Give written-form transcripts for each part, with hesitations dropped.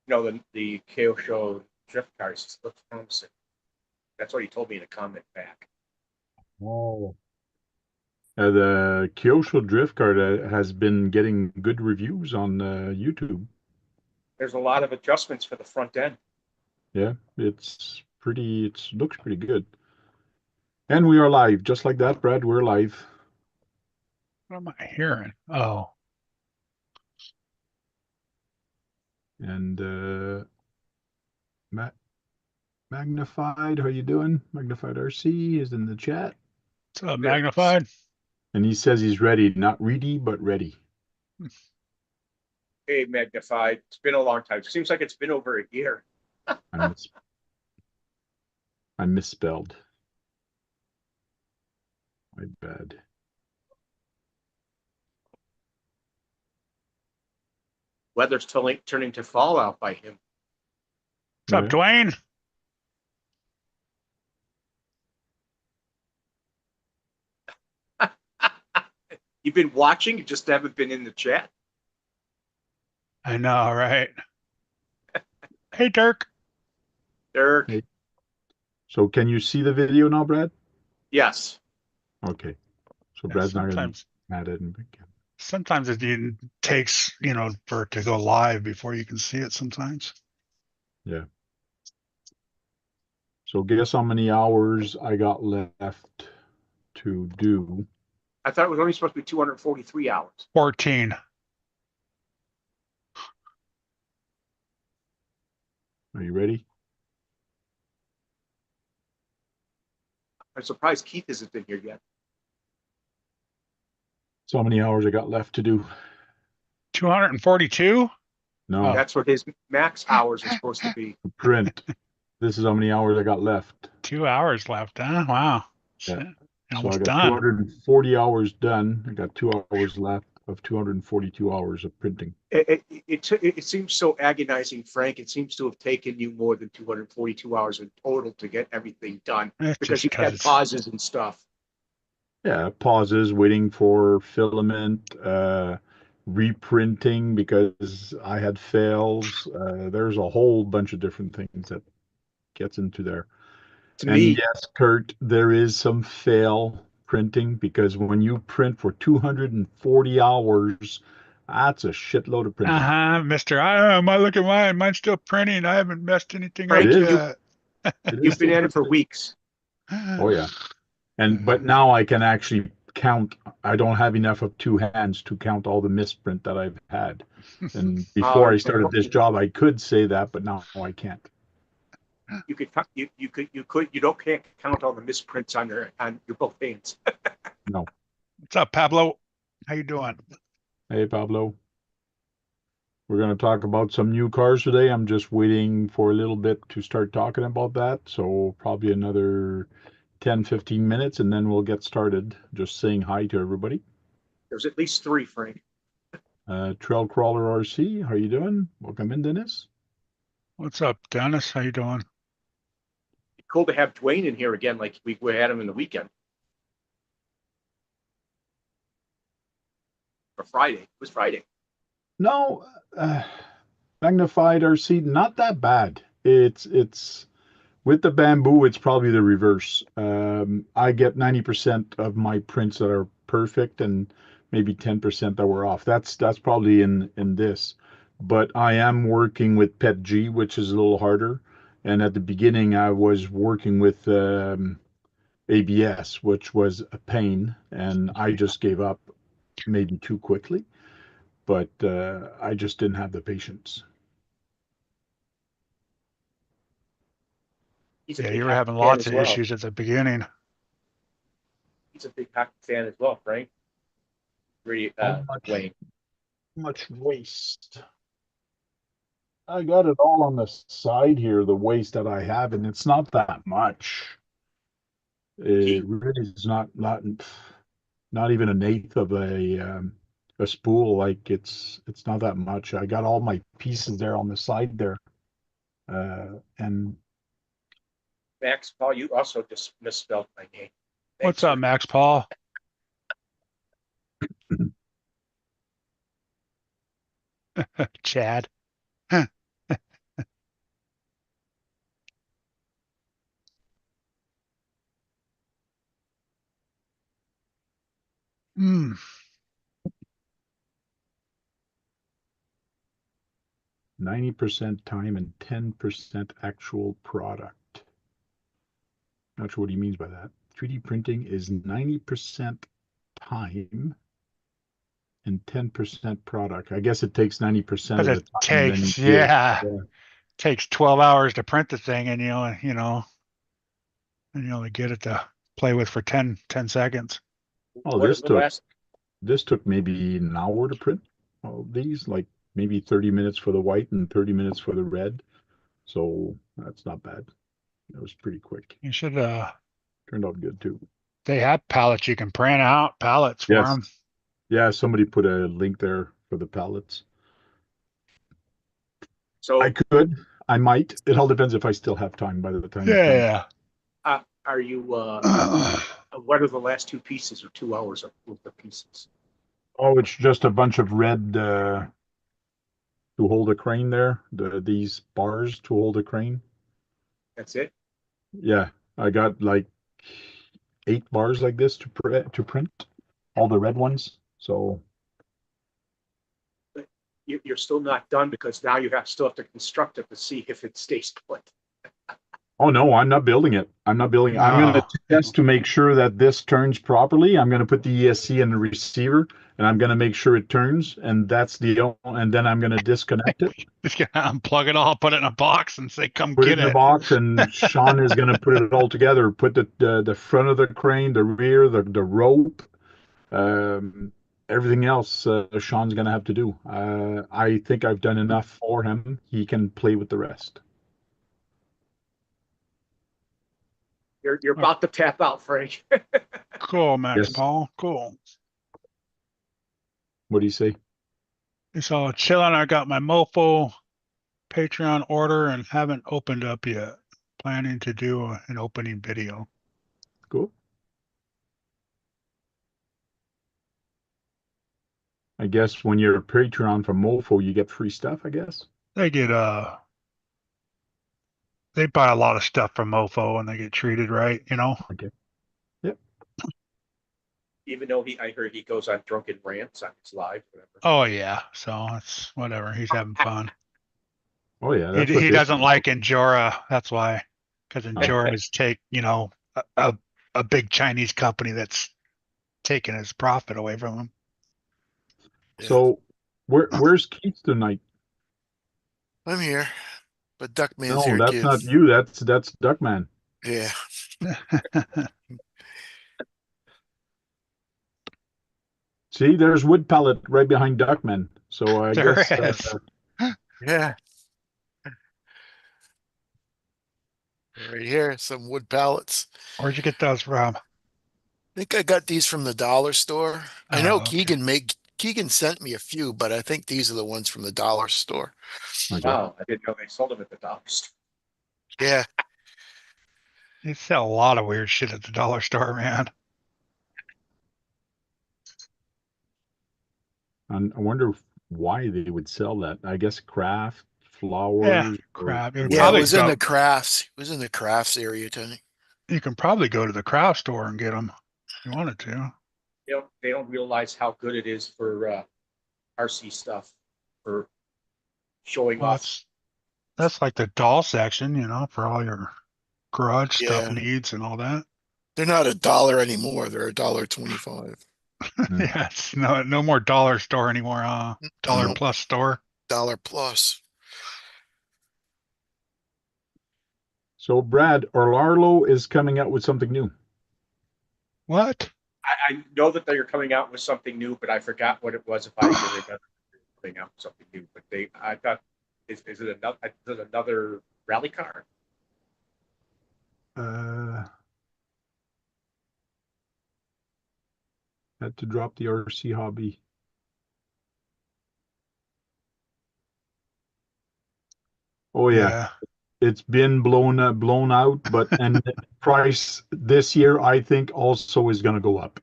the Kyosho drift cars looks promising. That's what he told me in a comment back. Oh. The Kyosho drift car has been getting good reviews on YouTube. There's a lot of adjustments for the front end. Yeah, it looks pretty good. And we are live, just like that, Brad. We're live. What am I hearing? Oh, And Ma Magnified, how you doing? Magnified RC is in the chat. it's a There. magnified. And he says he's ready, not ready, but ready. Hey, magnified. It's been a long time. It seems like it's been over a year. I misspelled. My bad. Weather's turning to fallout by him. What's up, Dwayne? You've been watching, you just haven't been in the chat. I know, right? Hey, Dirk. Dirk. Hey. So can you see the video now, Brad? Yes. Okay. So Yeah, Brad's not going to be mad at him again. Sometimes it takes, for it to go live before you can see it sometimes. Yeah. So guess how many hours I got left to do? I thought it was only supposed to be 243 hours. 14. Are you ready? I'm surprised Keith hasn't been here yet. So how many hours I got left to do? 242? No. That's what his max hours are supposed to be. Print. This is how many hours I got left. 2 hours left, huh? Wow. Yeah. So I Almost got done. 240 hours done. I got 2 hours left of 242 hours of printing. It seems so agonizing, Frank. It seems to have taken you more than 242 hours in total to get everything done because you had pauses and stuff. Yeah, pauses, waiting for filament, reprinting because I had fails. There's a whole bunch of different things that gets into there. And yes, Kurt, there is some fail printing because when you print for 240 hours, that's a shitload of printing. Mister. I look at mine. Mine's still printing. I haven't messed anything up yet. You've been at it for weeks. Oh, yeah. But now I can actually count. I don't have enough of two hands to count all the misprint that I've had. And before I started this job, I could say that, but now I can't. You can't count all the misprints on your both hands. No. What's up, Pablo? How you doing? Hey, Pablo. We're going to talk about some new cars today. I'm just waiting for a little bit to start talking about that. So probably another 10, 15 minutes, and then we'll get started. Just saying hi to everybody. There's at least 3, Frank. Trail Crawler RC, how you doing? Welcome in, Dennis. What's up, Dennis? How you doing? Cool to have Dwayne in here again, like we had him in the weekend. Or Friday. It was Friday. No, magnified RC, not that bad. It's with the bamboo, it's probably the reverse. I get 90% of my prints that are perfect and maybe 10% that were off. That's probably in this. But I am working with Pet G, which is a little harder. And at the beginning, I was working with ABS, which was a pain, and I just gave up maybe too quickly. But I just didn't have the patience. Yeah, you were having lots of issues at the beginning. He's a big hockey fan as well, right? Really, Dwayne. Much waste. I got it all on the side here, the waste that I have, and it's not that much. It really is not even an eighth of a spool. Like it's not that much. I got all my pieces there on the side there, and Max Paul, you also just misspelled my name. What's up, Max Paul? Chad. Mm. 90% time and 10% actual product. Not sure what he means by that. 3D printing is 90% time and 10% product. I guess it takes 90% But of it the time, then you takes, give. yeah, Yeah. takes 12 hours to print the thing, and and you only get it to play with for 10 seconds. Oh, What is the last? this took maybe an hour to print all of these, like maybe 30 minutes for the white and 30 minutes for the red. So that's not bad. That was pretty quick. You should, Turned out good too. they have pallets. You can print out pallets for Yes. them. Yeah, somebody put a link there for the pallets. So I could, I might. It all depends if I still have time by the time it comes. Yeah. are you? What are the last two pieces or 2 hours of the pieces? Oh, it's just a bunch of red to hold a crane there. These bars to hold a crane. That's it. Yeah, I got like 8 bars like this to print, all the red ones. So But you're still not done because now you still have to construct it to see if it stays put. oh no, I'm not building it. I'm not building it. I'm going to No. test to make sure that this turns properly. I'm going to put the ESC in the receiver and I'm going to make sure it turns. And and then I'm going to disconnect it, Just gonna unplug it all, put it in a box, and say, "Come put it get in the it." box, and Sean is going to put it all together, put the front of the crane, the rear, the rope, um, everything else. Sean's going to have to do. I think I've done enough for him. He can play with the rest. You're Oh, about to tap out, Frank. cool, Max Yes. Paul. Cool. What do you say? So chilling. I got my Mofo Patreon order and haven't opened up yet. Planning to do an opening video. Cool. I guess when you're a Patreon for Mofo, you get free stuff, I guess. They get they buy a lot of stuff from Mofo and they get treated right, Okay. Yep. Even though I heard he goes on drunken rants on his live, whatever. Oh yeah, so it's whatever. He's having fun. Oh yeah, He that's what he this doesn't is. like Enjora. That's why, because Oh. Enjora's take a, a a big Chinese company that's taking his profit away from him. Yeah, So where's Keith tonight? I'm here, but Duckman's No, here that's too. not you. That's Duckman. Yeah, See, there's wood pellet right behind Duckman. So I There guess is. yeah, right here, some wood pallets. Where'd you get those from? I think I got these from the dollar store. I know Oh, okay. Keegan sent me a few, but I think these are the ones from the dollar store. okay. Wow, I didn't know they sold them at the dollar store. Yeah, They sell a lot of weird shit at the dollar store, man. And I wonder why they would sell that. I guess craft, Yeah, flowers, or crap. It would yeah, it probably was in go. the crafts. It was in the crafts area, Tony. You can probably go to the craft store and get them if you wanted to. They don't realize how good it is for RC stuff for showing Well, off. that's like the doll section, for all your garage stuff Yeah, needs and all that. they're not a dollar anymore. They're $1.25. Hmm. Yeah, it's no more dollar store anymore, dollar No, plus store. dollar plus. So Brad, Orlarlo is coming out with something new. What? I know that they are coming out with something new, but I forgot what it was. If I can remember coming out with something new, but I thought, is it another rally car? Had to drop the RC hobby. Oh yeah, Yeah. it's been blown out, but and price this year I think also is going to go up.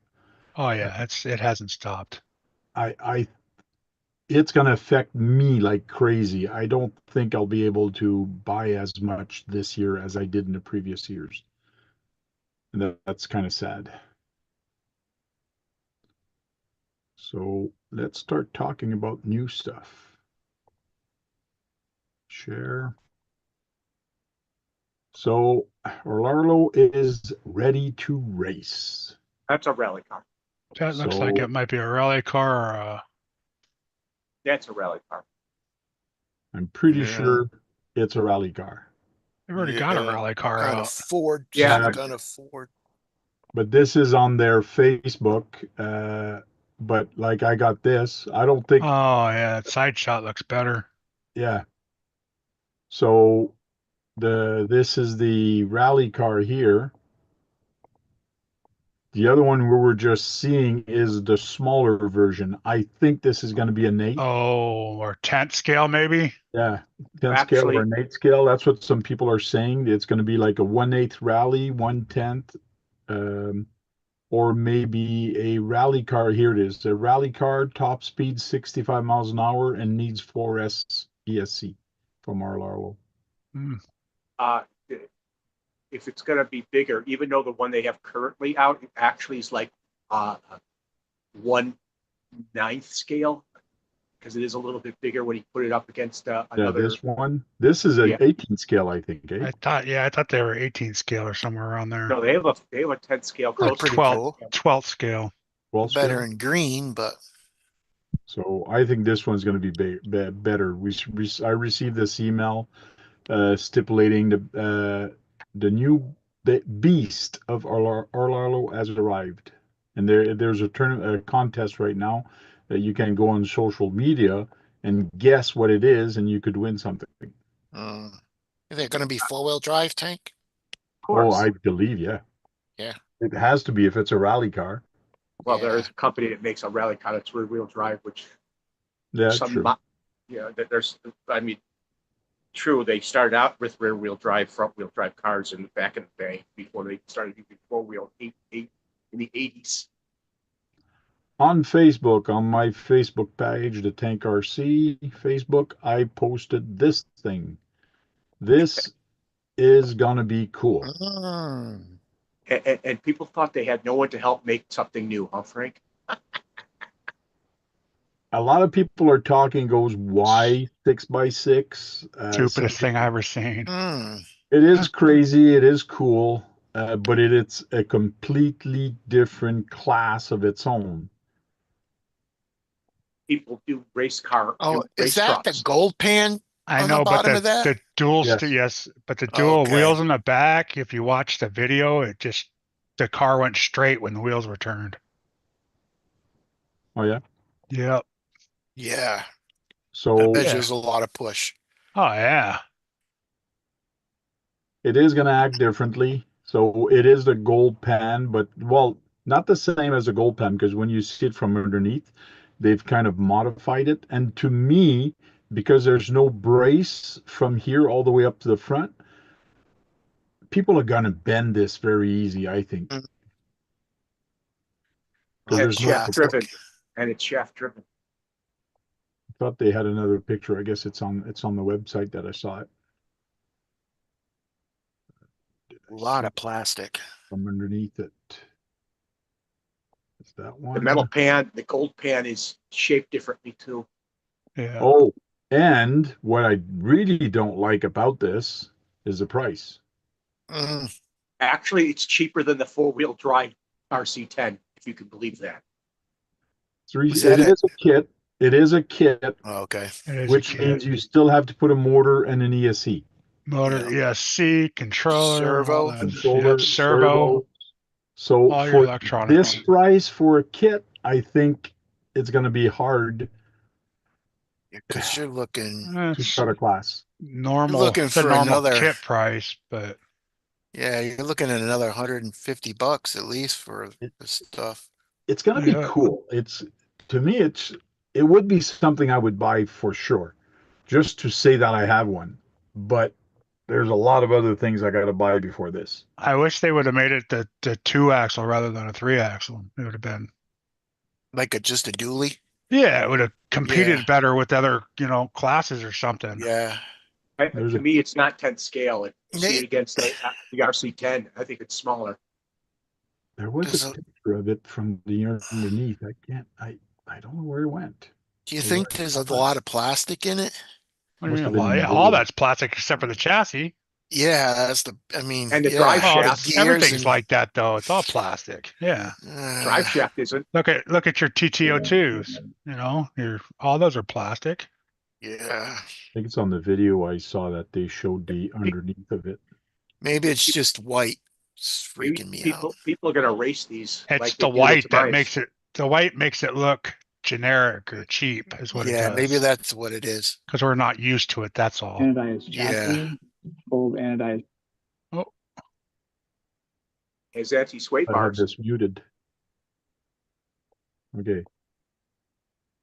Oh yeah, it hasn't stopped. I it's going to affect me like crazy. I don't think I'll be able to buy as much this year as I did in the previous years. And that's kind of sad. So let's start talking about new stuff. Share. So Orlando is ready to race. That's a rally car. That looks like So it might be a rally car or a, That's a rally car. I'm pretty Yeah. sure it's a rally car. they've already got a Yeah, rally car kind of out. Ford, Yeah. some kind of Ford. But this is on their Facebook. But like I got this. I don't think, Oh yeah, that side shot looks better. yeah. So this is the rally car here. The other one we were just seeing is the smaller version. I think this is going to be a Nate. Oh, or tent scale maybe. Yeah, 10 scale Actually, or an 8 scale. That's what some people are saying. It's going to be like a 1/8 rally, 1/10, or maybe a rally car. Here it is. A rally car, top speed 65 miles an hour, and needs 4S ESC from Arlarlo. Hmm. uh, if it's gonna be bigger, even though the one they have currently out actually is like 1/9 scale, because it is a little bit bigger when you put it up against Yeah, another. this one. This is an Yeah. 18 scale, I think. Eh? I thought they were 18 scale or somewhere around there. No, they have a 10 scale Or close to pretty 12, cool. 12th scale. 12 Better scale. in green, but So I think this one's going to be better. I received this email stipulating the new beast of Arlarlo has arrived, and there's a contest right now that you can go on social media and guess what it is, and you could win something. is it going to be 4-wheel drive tank? Of course. Oh, I believe, yeah. Yeah. It has to be if it's a rally car. Well, there Yeah. is a company that makes a rally car that's rear-wheel drive, which Yeah, some, true. there's, I mean, true, they started out with rear-wheel drive, front-wheel drive cars in the back in the day before they started using four-wheel in the 80s. On Facebook, on my Facebook page, the Tank RC Facebook, I posted this thing. This is gonna be cool. Mm. And people thought they had no one to help make something new, huh, Frank? A lot of people are talking, goes, why 6x6? Stupidest thing I ever seen. It is crazy, it is cool, but it's a completely different class of its own. People do race car, Oh, is race that the trucks. gold pan I on the know, but bottom of that? the dual Yes. yes, but the dual Okay. wheels in the back, if you watch the video, the car went straight when the wheels were turned. Oh yeah. Yep. Yeah. That So measures a lot of push. Oh yeah. it is going to act differently. So it is the gold pan, but well, not the same as the gold pan, because when you see it from underneath, they've kind of modified it. And to me, because there's no brace from here all the way up to the front, people are going to bend this very easy, I think. Mm. Because And there's no. shaft driven, and it's shaft driven. I thought they had another picture. I guess it's on the website that I saw it. A lot of plastic. From underneath it. Is that one? The metal pan, the gold pan is shaped differently too. Yeah. Oh, and what I really don't like about this is the price. Actually, it's cheaper than the four-wheel drive RC10, if you can believe that. It is a kit. It is a kit, Okay. which means you still have to put a motor and an ESC. Motor, Yeah. ESC, controller, all that. Controller, Yep, servo. So All your for electronics. this price for a kit, I think it's going to be hard Because you're looking to start a class. Normal. looking It's a for normal another kit price, but yeah, you're looking at another $150 at least for this stuff. It's going to be cool. To me, it would be something I would buy for sure, just to say that I have one. But there's a lot of other things I got to buy before this. I wish they would have made it the 2-axle rather than a 3-axle. It would have been Like just a dually. Yeah, it would have competed Yeah. better with other, classes or something. Yeah. To me, it's not 10 scale. You see They- it against the RC10. I think it's smaller. There was a picture of it from the underneath. I don't know where it went. Do you Or think where- there's a lot of plastic in it? What do Must you have mean? been Well, in yeah, the all middle. that's plastic except for the chassis. Yeah, that's I mean, And the drive yeah, Oh, the shaft. gears everything's and like that though. It's all plastic. Yeah. Drive shaft isn't. Look at your TTO2s. You know, your all those are plastic. yeah. I think it's on the video I saw that they showed the Pe- underneath of it. Maybe it's pe- just white. It's freaking me out. People are gonna race these It's like they the do the white that drives. makes it the white makes it look generic or cheap is what it Yeah, maybe does. that's what it is. Because we're not used to it, that's all. Anodized Yeah. chassis, full anodized. Oh, Has anti-sway I had bars. this muted. Okay.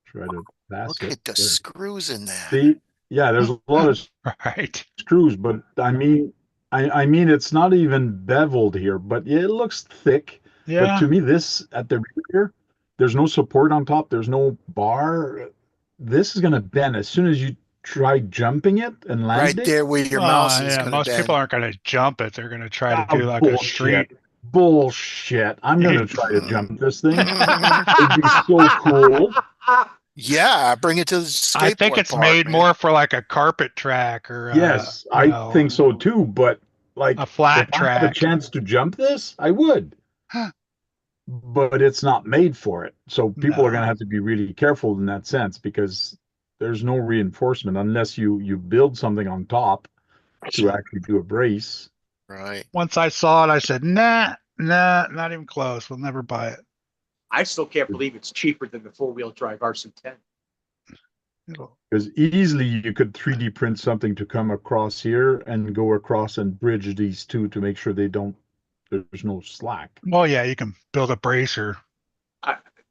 Try to pass Look it. at the There. screws in that. See, yeah, there's a lot of right. screws, but I mean, it's not even beveled here, but it looks thick. But Yeah. to me, this at the rear, there's no support on top. There's no bar. This is gonna bend as soon as you try jumping it and Right landing. there where your mouse is Yeah, going to most people bend. aren't going to jump it. They're going to try to Ah, do like a street. bullshit. I'm gonna try to jump this thing. Yeah, It'd be so cool. bring it to the I think skateboard it's park, made man. more for like a carpet track or Yes, you I know, think so too. But like, a flat if I had a track. chance to jump this, I would. But it's not made for it. So people are No. going to have to be really careful in that sense because there's no reinforcement unless you build something on top to actually do a brace. Right. Once I saw it, I said, nah, not even close. We'll never buy it. I still can't believe it's cheaper than the four-wheel drive RC10. Because easily you could 3D print something to come across here and go across and bridge these two to make sure there's no slack. Well, yeah, you can build a bracer.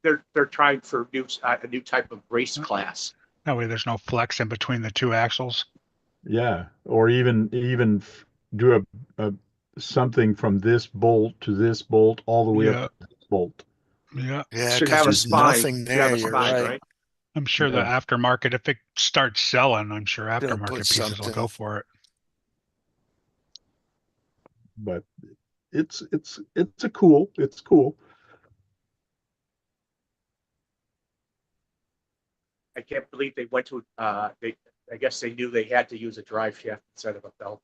They're trying for a new type of race class. That way there's no flex in between the two axles. Yeah, or even do a something from this bolt to this bolt all the way Yeah. up to this bolt. Yeah. Yeah, Should because have a there's spine. nothing Should there. have a You're spine, right. right? I'm sure the Yeah. aftermarket, if it starts selling, I'm sure They'll aftermarket put pieces will something. go for it. But it's cool. I can't believe they went to I guess they knew they had to use a drive shaft instead of a belt.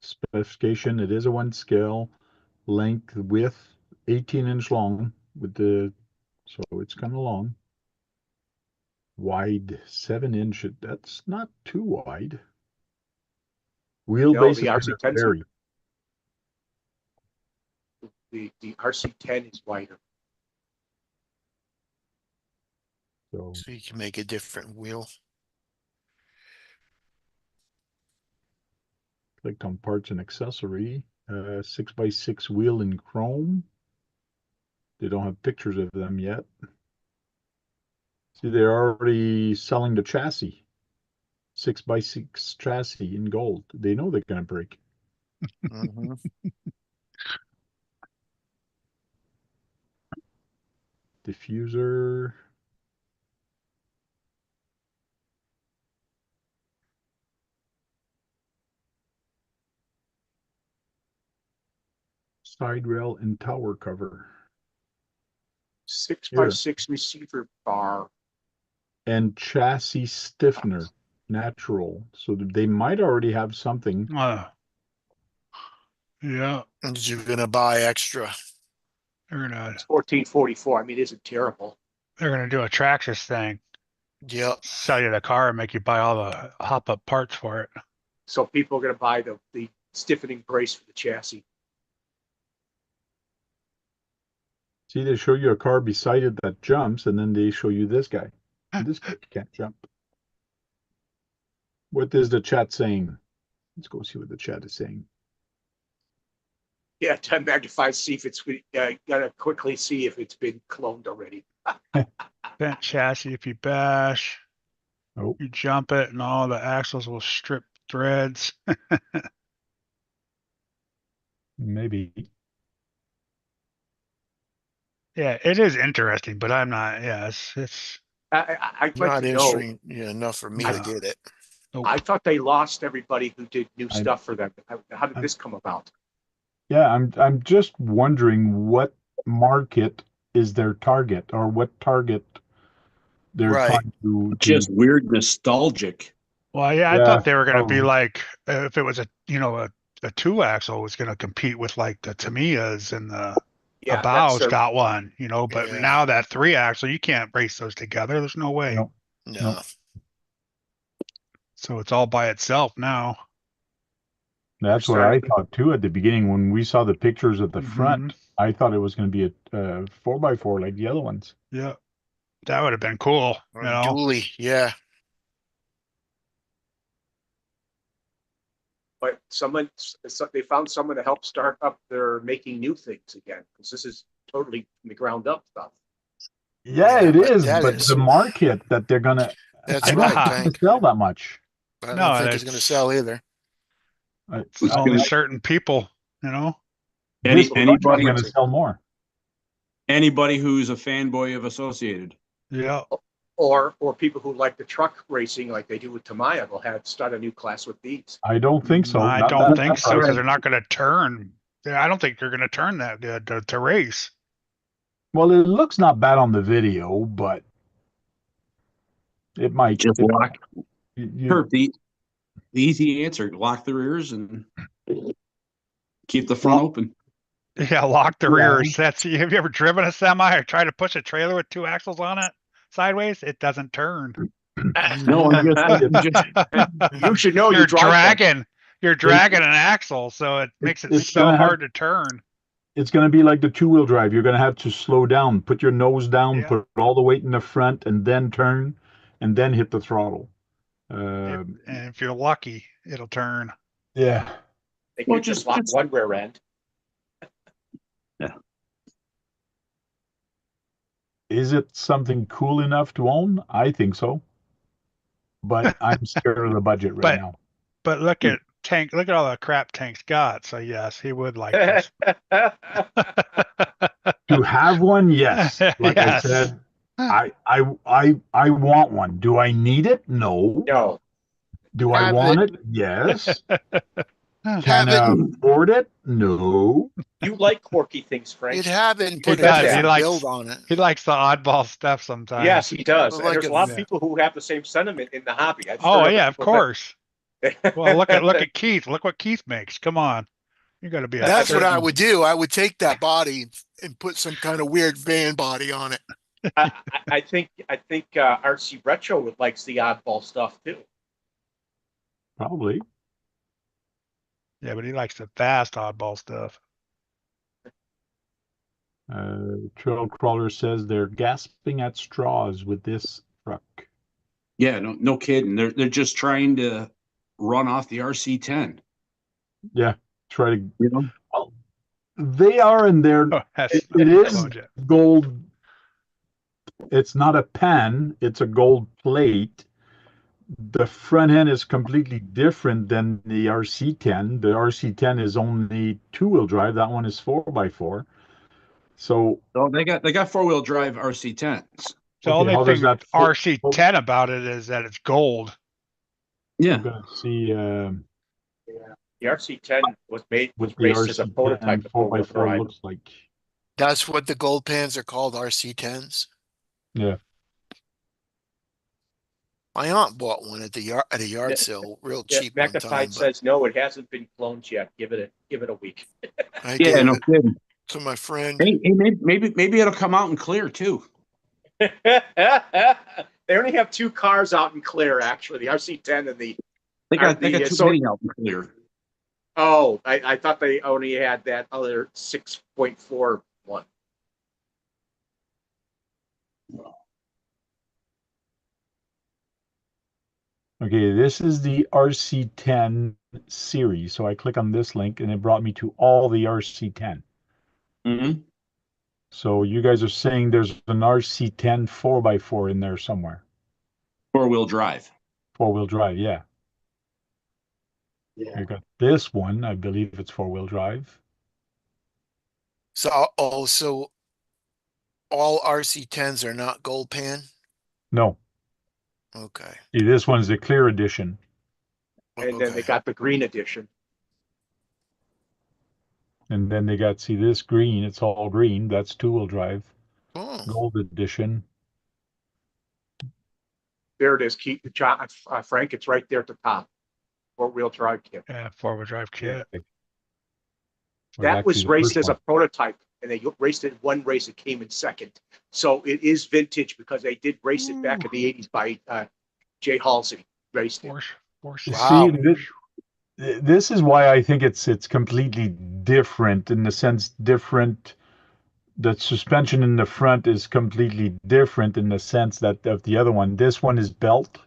Specification, it is a 1 scale, length, width, 18-inch long so it's kind of long. Wide, 7-inch, that's not too wide. Wheelbase the is going to RC10 's vary. The RC10 is wider. So So you can make a different wheel. clicked on parts and accessory, 6x6 wheel in chrome. They don't have pictures of them yet. See, they're already selling the chassis. 6x6 chassis in gold. They know they're going to break. Mhm. Diffuser. Side rail and tower cover. 6x6 receiver bar. And chassis stiffener, natural. So they might already have something. Yeah, And you're going to buy extra. It's 1444. I mean, it isn't terrible. they're gonna do a Traxxas thing. Yep. Sell you the car and make you buy all the hop up parts for it. So people are going to buy the stiffening brace for the chassis. See, they show you a car beside it that jumps, and then they show you this guy. This guy can't jump. What is the chat saying? Let's go see what the chat is saying. Yeah, 10 magnified, see if it's gotta quickly see if it's been cloned already. Bent chassis if you bash. Oh. You jump it and all the axles will strip threads. Maybe. Yeah, it is interesting, but I'm not. Yeah, it's I'd like Not to know. interesting enough for me No. to get it. nope. I thought they lost everybody who did new I- stuff for them. How did I- this come about? Yeah, I'm just wondering what market is their target, or what target they're Right. trying to Just weird nostalgic. Well, yeah, I Yeah, thought they were going to be probably. like, if it was a two axle was going to compete with like the Tamiyas and the Yeah, that's Abow's their, got one, but Yeah. now that three axle, you can't race those together. There's no way. No, No. So it's all by itself now. that's what I starting- thought too at the beginning when we saw the pictures at the Mhm. front. I thought it was going to be a 4x4 like the other ones. Yeah. That would have been cool, Or dually. Yeah. but they found someone to help start up their making new things again, because this is totally from the ground up stuff. Yeah, Yeah, it but is, that but is- the market that they're gonna, That's I don't right, think it's Tank. gonna sell that much. I don't No, think it's going to that's- sell either. It's It's only gonna- certain people. This is anybody gonna sell more. anybody who's a fanboy of Associated. Yeah. Or people who like the truck racing like they do with Tamiya will start a new class with these. I don't think so. I Not don't that think so price. because they're not going to turn. I don't think they're going to turn that to race. Well, it looks not bad on the video, but it might. Just lock. You- Herb, the easy answer: lock the rears and keep the front open. Yeah, lock the Yeah. rears. Have you ever driven a semi or tried to push a trailer with two axles on it sideways? It doesn't turn. No, I'm just You should know you You're drive them. dragging an axle, so it makes it it's so gonna have- hard to turn. It's gonna be like the two-wheel drive. You're gonna have to slow down, put your nose down, Yeah. put all the weight in the front, and then turn, and then hit the throttle. And if you're lucky, it'll turn. Yeah. They Well, can just just- lock just- one rear end. Is it something cool enough to own? I think so. But I'm scared of the budget right But- now. But look at Tank. Look at all the crap Tank's got. So yes, he would like this. To have one, yes. Like I Yes. said, I want one. Do I need it? No. No, Do I Have want it? Yes. Can Have it- I afford it? No. you like quirky things, Frank. You'd have it and put a does. He different likes- build on it. He likes the oddball stuff sometimes. Yes, he does. Well, And like there's a a- lot of yeah. people who have the same sentiment in the hobby. I've Oh heard yeah, of people that- course. Well, look at Keith. Look what Keith makes. Come on, you got to be. That's what I certain- would do. I would take that body and put some kind of weird van body on it. I think RC Retro likes the oddball stuff too. Probably. Yeah, but he likes the fast oddball stuff. Trail Crawler says they're gasping at straws with this truck. yeah, no kidding. They're just trying to run off the RC10. Yeah. Try to. You know, Well, they are in their Oh, that's it is Clone gold. It's not a pan, it's a gold plate. The front end is completely different than the RC10. The RC10 is only two-wheel drive. That one is 4x4. So so they got 4-wheel drive RC10s. The Okay, only how does thing that fit? RC10 about it is that it's gold. I'm Yeah, gonna see The RC10 was what the based as a RC10 prototype of 4-wheel 4x4 drive. looks like. That's what the gold pans are called, RC10s. Yeah. My aunt bought one at a yard Yeah. sale, real Yeah, cheap one time. Magnified But says no, it hasn't been cloned yet. Give it a week. I yeah, gave no it kidding. to my friend. Hey, maybe it'll come out in clear too. They only have two cars out in clear, actually, the RC10 and the. They got The, too so- many out in clear. Oh, I thought they only had that other 6.4 one. Okay, this is the RC10 series. So I click on this link and it brought me to all the RC10. Mm-hmm. So you guys are saying there's an RC10 4x4 in there somewhere. 4-wheel drive. Four-wheel drive, yeah. You got this one, I believe it's four-wheel drive. So also, all RC10s are not gold pan. No, Okay. see, this one's the clear edition. And then they got the green edition. And then they got, see this green, it's all green. That's two-wheel drive. Oh, Gold edition. There it is. Keep John, Frank, it's right there at the top. Four-wheel drive kit. Yeah, four-wheel drive kit. That was actually the raced first as a one. prototype, and they raced it one race. It came in second. So it is vintage because they did race it back in the 80s by Jay Halsey. Raced it. Four See, wow. this is why I think it's completely different in the sense different. The suspension in the front is completely different in the sense that of the other one. This one is belt,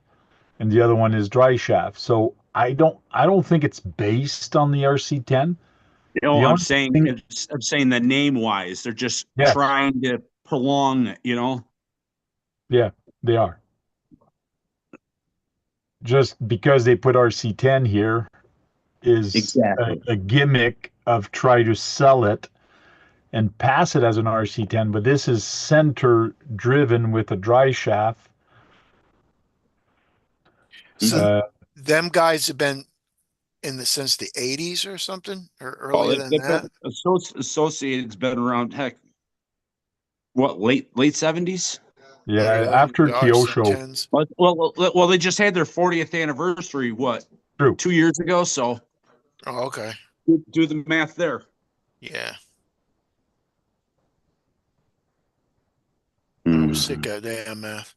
and the other one is dry shaft. So I don't think it's based on the RC10. No, The I'm only saying thing, I'm saying that name wise, they're just yes, trying to prolong it, you know. yeah, they are. Just because they put RC10 here is Exactly. a gimmick of try to sell it and pass it as an RC10, but this is center driven with a dry shaft. So Uh, them guys have been in the since the 80s or something, or Oh, earlier than they've that. been Associated's been around. Heck, what late 70s? yeah, Really? after The Kyosho, RC10s. Well, they just had their 40th anniversary. What true. 2 years ago? So Oh, okay. do the math there. Yeah. I Hmm. was sick of damn math.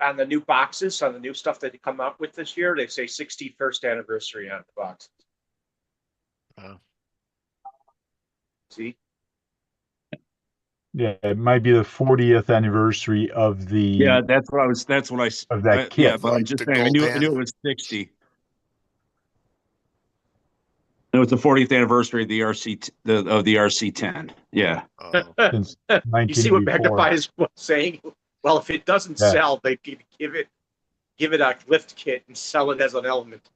On the new boxes, on the new stuff that they come out with this year, they say 61st anniversary on the boxes. Wow. See? Yeah, it might be the 40th anniversary of the Yeah, that's what I was. That's what I. of that kit. Yeah, but I'm Like just the saying. I gold knew band. it was 60. It was the 40th anniversary of the RC10. Yeah. Oh. Since You see what 1984. Magnify is saying? Well, if it doesn't Yeah. sell, they can give it a lift kit and sell it as an element.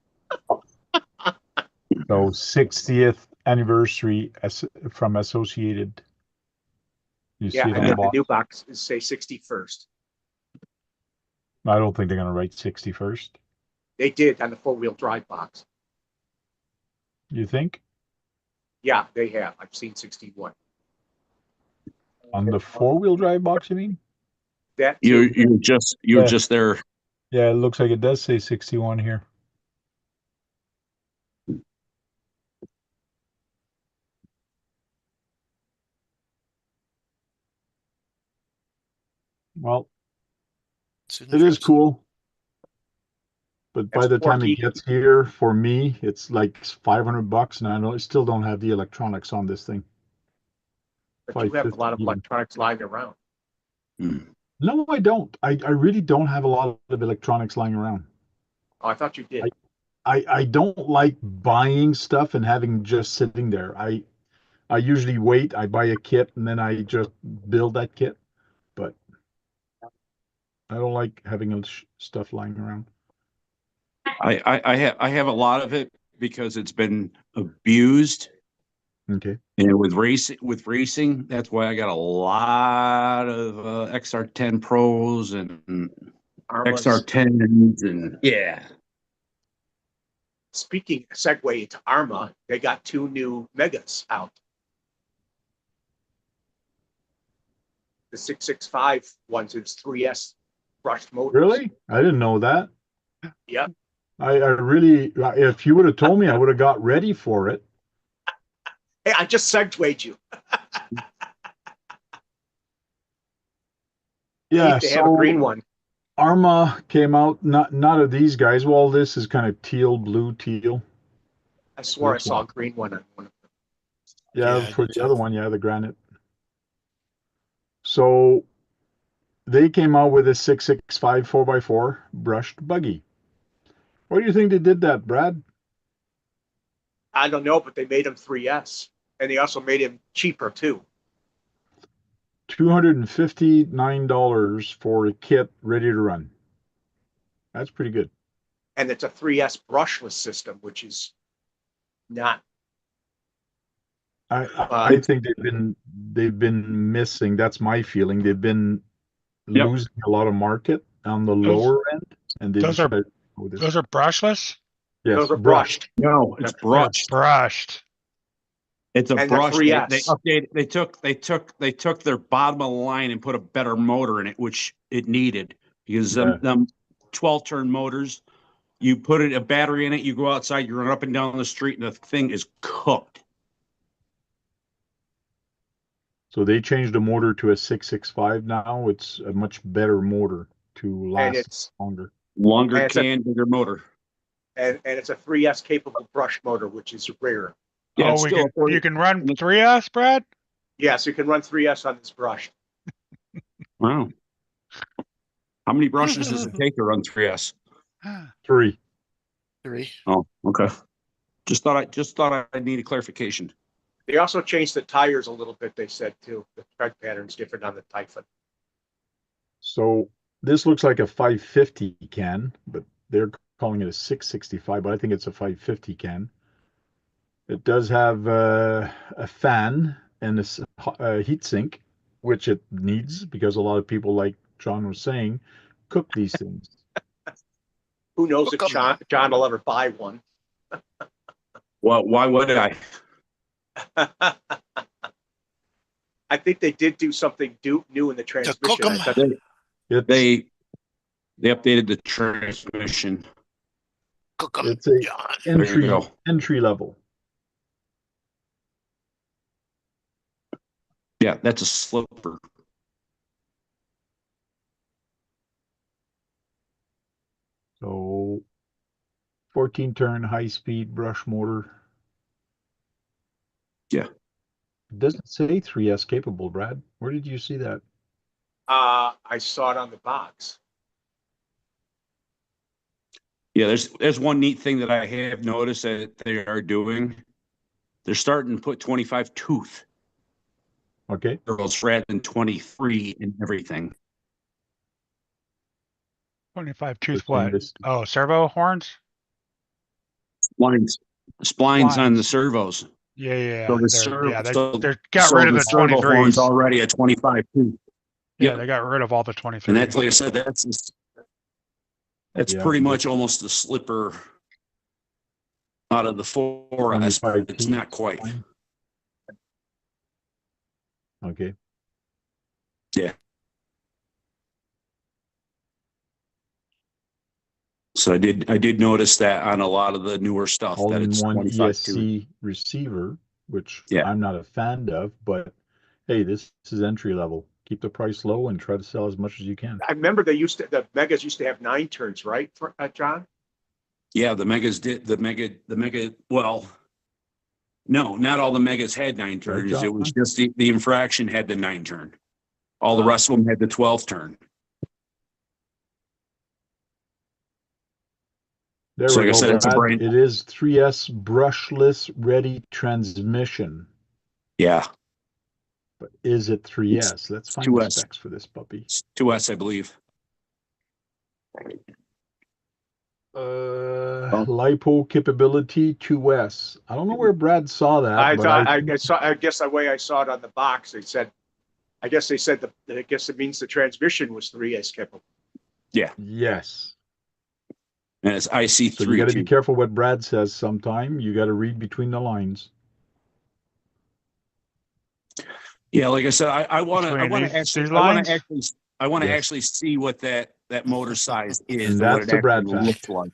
So 60th anniversary from Associated. You see Yeah, it and on the then the box. new box is say 61st. I don't think they're going to write 61st. They did on the four-wheel drive box. You think? Yeah, they have. I've seen 61. On the four-wheel drive box, you mean? That You too. you were Yeah. just there. Yeah, it looks like it does say 61 here. Well, It's it is interesting. cool. But by That's the time it quirky. gets here, for me, it's like $500, and I still don't have the electronics on this thing. But you have a lot of 550 even. electronics lying around. Hmm. No, I don't. I really don't have a lot of electronics lying around. Oh, I thought you did. I don't like buying stuff and having just sitting there. I usually wait, I buy a kit, and then I just build that kit. But I don't like having stuff lying around. I have a lot of it because it's been abused. Okay. And with racing, that's why I got a lot of XR10 Pros and Armas. XR10s and yeah. Speaking segue into Arma, they got 2 new Megas out. The 665 ones is 3S brushed motors. Really? I didn't know that. Yeah. I really, if you would have told me, I would have got ready for it. Hey, I just segued you. Yeah, They have a green one. Arma came out, not of these guys. Well, this is kind of blue teal. I swore This I saw one. a green one on one of them. Yeah, Yeah, I for did the too. other one, yeah, the granite. So they came out with a 665 4x4 brushed buggy. Why do you think they did that, Brad? I don't know, but they made them 3S. And they also made him cheaper too. $259 for a kit ready to run. That's pretty good. And it's a 3S brushless system, which is not. I think they've been missing. That's my feeling. They've been losing a lot of market on the lower end, and they those are decided to go this. Those are brushless? Yes, Those are brushed. No, it's They're brushed. brushed. It's a And the brush. They 3S. updated. They took their bottom of the line and put a better motor in it, which it needed because Yeah. them 12-turn motors. You put a battery in it. You go outside. You run up and down the street, and the thing is cooked. So they changed the motor to a 665 now. It's a much better motor to And last it's longer. Longer And it's a- can, bigger motor. and it's a 3S capable brush motor, which is rare. Yeah, Oh, it's still a 40 you can run 3S, Brad? Yes, you can run 3S on this brush. Wow. How many brushes does it take to run 3S? 3. 3. Oh, okay. Just thought I needed clarification. They also changed the tires a little bit, they said too. The tread pattern's different on the Typhon. So this looks like a 550 can, but they're calling it a 665, but I think it's a 550 can. It does have a fan and a heat sink, which it needs because a lot of people, like John was saying, cook these things. Who knows if Cook 'em. John will ever buy one? Well, why would I? I think they did do something new in the cook transmission. 'em. I thought It's, They updated the transmission. Cook 'em, it's a John. There you go. entry level. Yeah, that's a slipper. So 14 turn high speed brush motor. Yeah. It doesn't say 3S capable, Brad. Where did you see that? I saw it on the box. Yeah, there's one neat thing that I have noticed that they are doing. They're starting to put 25 tooth Okay. girls rather than 23 and everything. 25 tooth Just saying what? this- Oh, servo horns? Splines on the Splines. servos. Yeah. So the They got rid of the servo horn's 23s. already a 25 tooth. Yeah, Yep. they got rid of all the And 23s. that's like I said, that's Yeah, pretty much almost the slipper out of the 4S, 25 but it's teeth. not quite. Okay. So I did notice that on a lot of the newer stuff All that in it's one 25 tooth. ESC receiver, which Yeah. I'm not a fan of, but hey, this is entry level. Keep the price low and try to sell as much as you can. I remember the Megas used to have 9 turns, right, John? Yeah, the Megas did the Mega. Well, no, not all the Megas had 9 turns. John? It was just the infraction had the 9 turn. All the Oh. rest of them had the 12 turn. There So we like I go, said, it's a Brad. brain- It is 3S brushless ready transmission. Yeah, But is it 3S? Let's find the 2S. specs for this puppy. it's 2S, I believe. LiPo capability 2S. I don't know where Brad saw that, I but thought I guess the way I saw it on the box, they said I guess it means the transmission was 3S capable. yes. And it's IC3. So you got to be too. careful what Brad says sometime. You got to read between the lines. Yeah, like I said, I want Between to these lines? Yes. actually see what that motor size is And and what that's it the Brad actually looks like.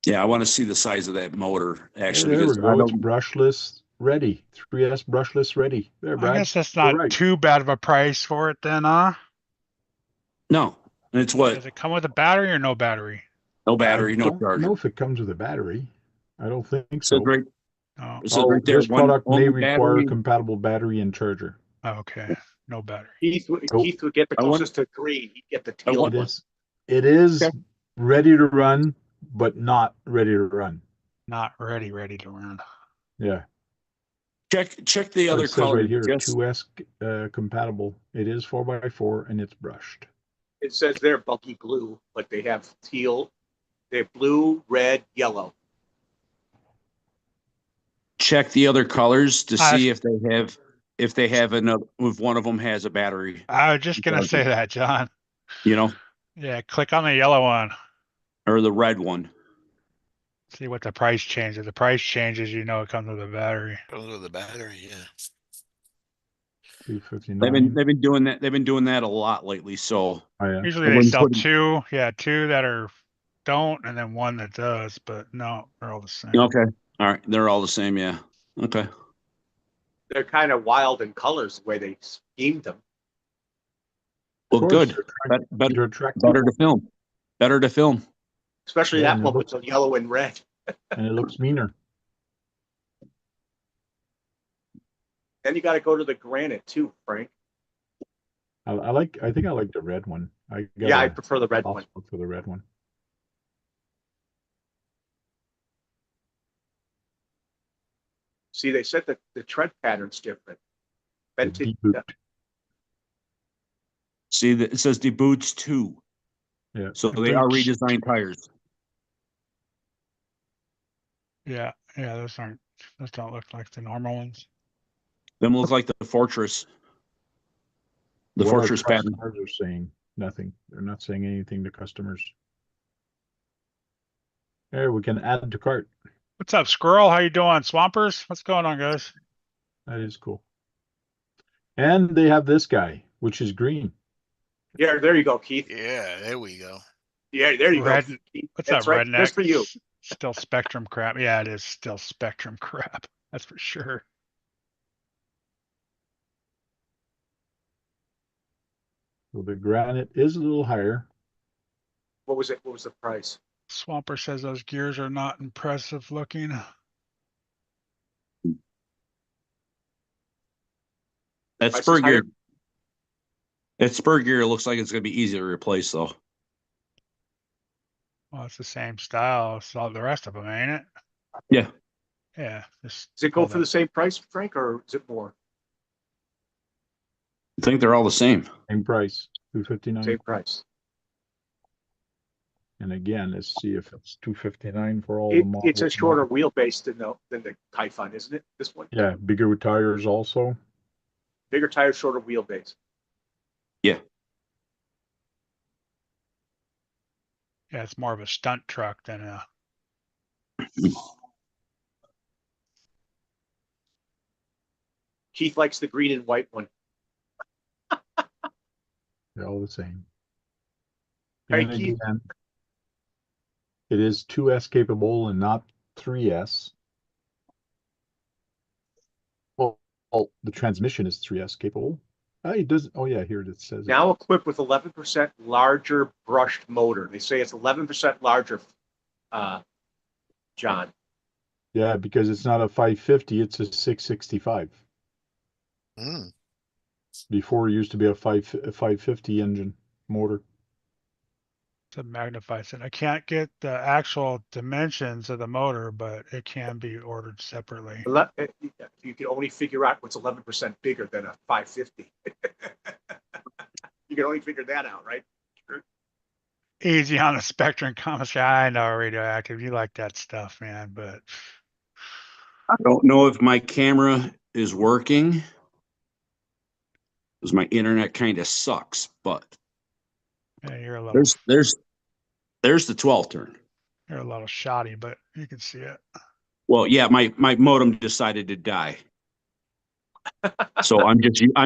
Yeah, I want to see the size of that motor actually. There we because I go. It's don't- brushless ready. 3S brushless ready. There, I Brad. guess that's You're not right. too bad of a price for it then, huh? No, and it's what? Does it come with a battery or no battery? No battery, I no don't charger. know if it comes with a battery. I don't think It so. says right, Oh, it says right there. This product may only require battery. a compatible battery and charger. okay. No battery. Keith would get the I want- closest to green. He'd get the I teal want- It one. is Okay. ready to run, but not ready to run. Not ready to run. Yeah. Check the other It says color. right here, Just 2S compatible. It is 4x4 and it's brushed. It says they're bulky blue, but they have teal. They have blue, red, yellow. check the other colors to I- see if they have another. If one of them has a battery, I was just gonna Charger. say that, John. you know, Yeah, click on the yellow one. or the red one. See what the price changes. If the price changes, you know it comes with a battery. Goes with the battery, yeah. 259. They've been doing that. They've been doing that a lot lately. So Oh yeah. Usually I they wouldn't sell put 'em- two. Yeah, two that are don't, and then one that does. But no, they're all the same. okay. All right. They're all the same. Yeah. Okay. They're kind of wild in colors, the way they schemed them. Well, Of course, good. Better, they're attractive. better to film. Better to film. Especially Yeah, that and it one with looks- the yellow and red. and it looks meaner. Then you got to go to the granite too, Frank. I think I like the red one. I got Yeah, I a prefer the red soft one. spot for the red one. See, they said that the tread pattern's different. The Vented, deep boot. See, it says the boots too. Yeah. So they are Boots. redesigned tires. Yeah, yeah, those don't look like the normal ones. Them look like the Fortress. The What our Fortress pattern. customers are saying nothing. They're not saying anything to customers. There, we can add to cart. What's up, Squirrel? How you doing, Swampers? What's going on, guys? That is cool. And they have this guy, which is green. yeah, there you go, Keith. Yeah, there we go. Yeah, there you Red- go. Keith. What's That's up, right. redneck? Just for you. Still Spectrum crap. Yeah, it is still Spectrum crap. That's for sure. So the granite is a little higher. What was it? What was the price? Swamper says those gears are not impressive looking. That Price is spur higher. gear. That spur gear looks like it's going to be easy to replace, though. Well, it's the same style as all the rest of them, ain't it? Yeah. Yeah. Just Does it go pull for the same price, Frank, or is it more? I think they're all the same. Same price, 259. Same price. And again, let's see if it's 259 for all It's the models. a shorter wheelbase than the Typhon, isn't it? This one. Yeah, bigger tires also. Bigger tires, shorter wheelbase. Yeah. Yeah, it's more of a stunt truck than a. Keith likes the green and white one. They're all the same. Hey, And Keith. again, it is 2S capable and not 3S. Well, the transmission is 3S capable. It doesn't. Oh yeah, here it says. Now equipped with 11% larger brushed motor. They say it's 11% larger, John. Yeah, because it's not a 550, it's a 665. Hmm. Before it used to be a 550 engine motor. To magnify it. I can't get the actual dimensions of the motor, but it can be ordered separately. You can only figure out what's 11% bigger than a 550. You can only figure that out, right? Easy on the Spectrum comments. I know radioactive. You like that stuff, man, but I don't know if my camera is working. Because my internet kind of sucks, but yeah, you're a little there's the 12 turn. you're a little shoddy, but you can see it. Well, yeah, my modem decided to die. So I'm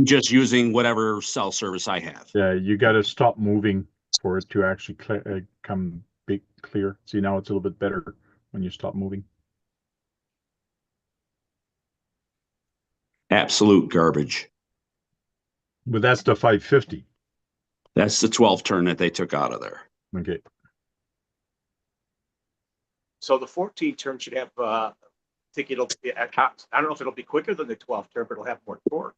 just using whatever cell service I have. Yeah, you got to stop moving for it to actually come big clear. See, now it's a little bit better when you stop moving. Absolute garbage. But that's the 550. That's the 12 turn that they took out of there. Okay. So the 14 turn should have, I think it'll be at top. I don't know if it'll be quicker than the 12 turn, but it'll have more torque.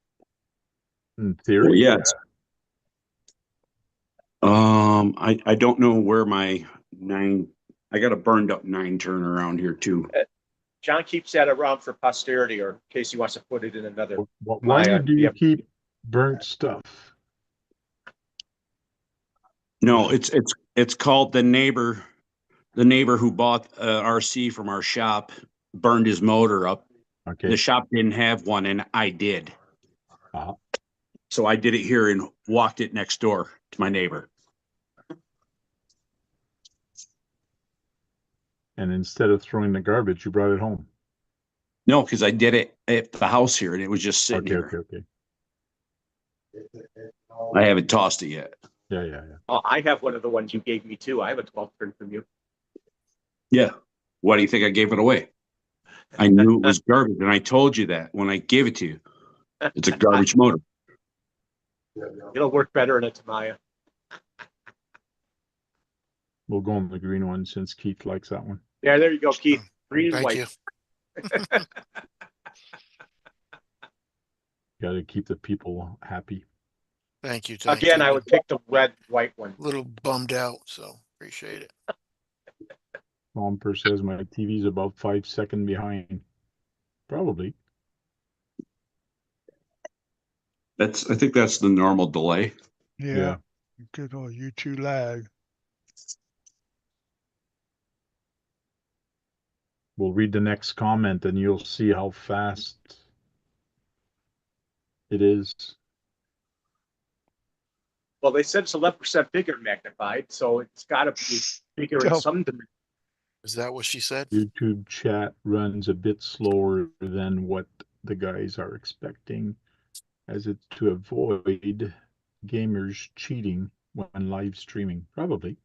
In theory, Well, yeah. I don't know where my 9. I got a burned up 9 turn around here too. John keeps that around for posterity, or in case he wants to put it in another. Why do you keep burnt stuff? No, it's called the neighbor. The neighbor who bought RC from our shop burned his motor up. Okay. The shop didn't have one, and I did. Uh-huh. So I did it here and walked it next door to my neighbor. And instead of throwing the garbage, you brought it home. No, because I did it at the house here and it was just sitting Okay, here. okay. I haven't tossed it yet. Yeah. Oh, I have one of the ones you gave me too. I have a 12 turn from you. Yeah. Why do you think I gave it away? I knew it was garbage, and I told you that when I gave it to you. It's a garbage motor. It'll work better in a Tamiya. We'll go on the green one since Keith likes that one. Yeah, there you go, Keith. Green and Thank white. you. Got to keep the people happy. Thank you. Thank Again, you. I would pick the red, white one. A little bummed out, so appreciate it. Pomper says my TV's about 5 seconds behind. Probably. I think that's the normal delay. Yeah. Good old U2 lag. We'll read the next comment and you'll see how fast it is. Well, they said it's 11% bigger magnified, so it's got to be bigger in Still. some dimension. Is that what she said? YouTube chat runs a bit slower than what the guys are expecting, as it's to avoid gamers cheating when live streaming. Probably.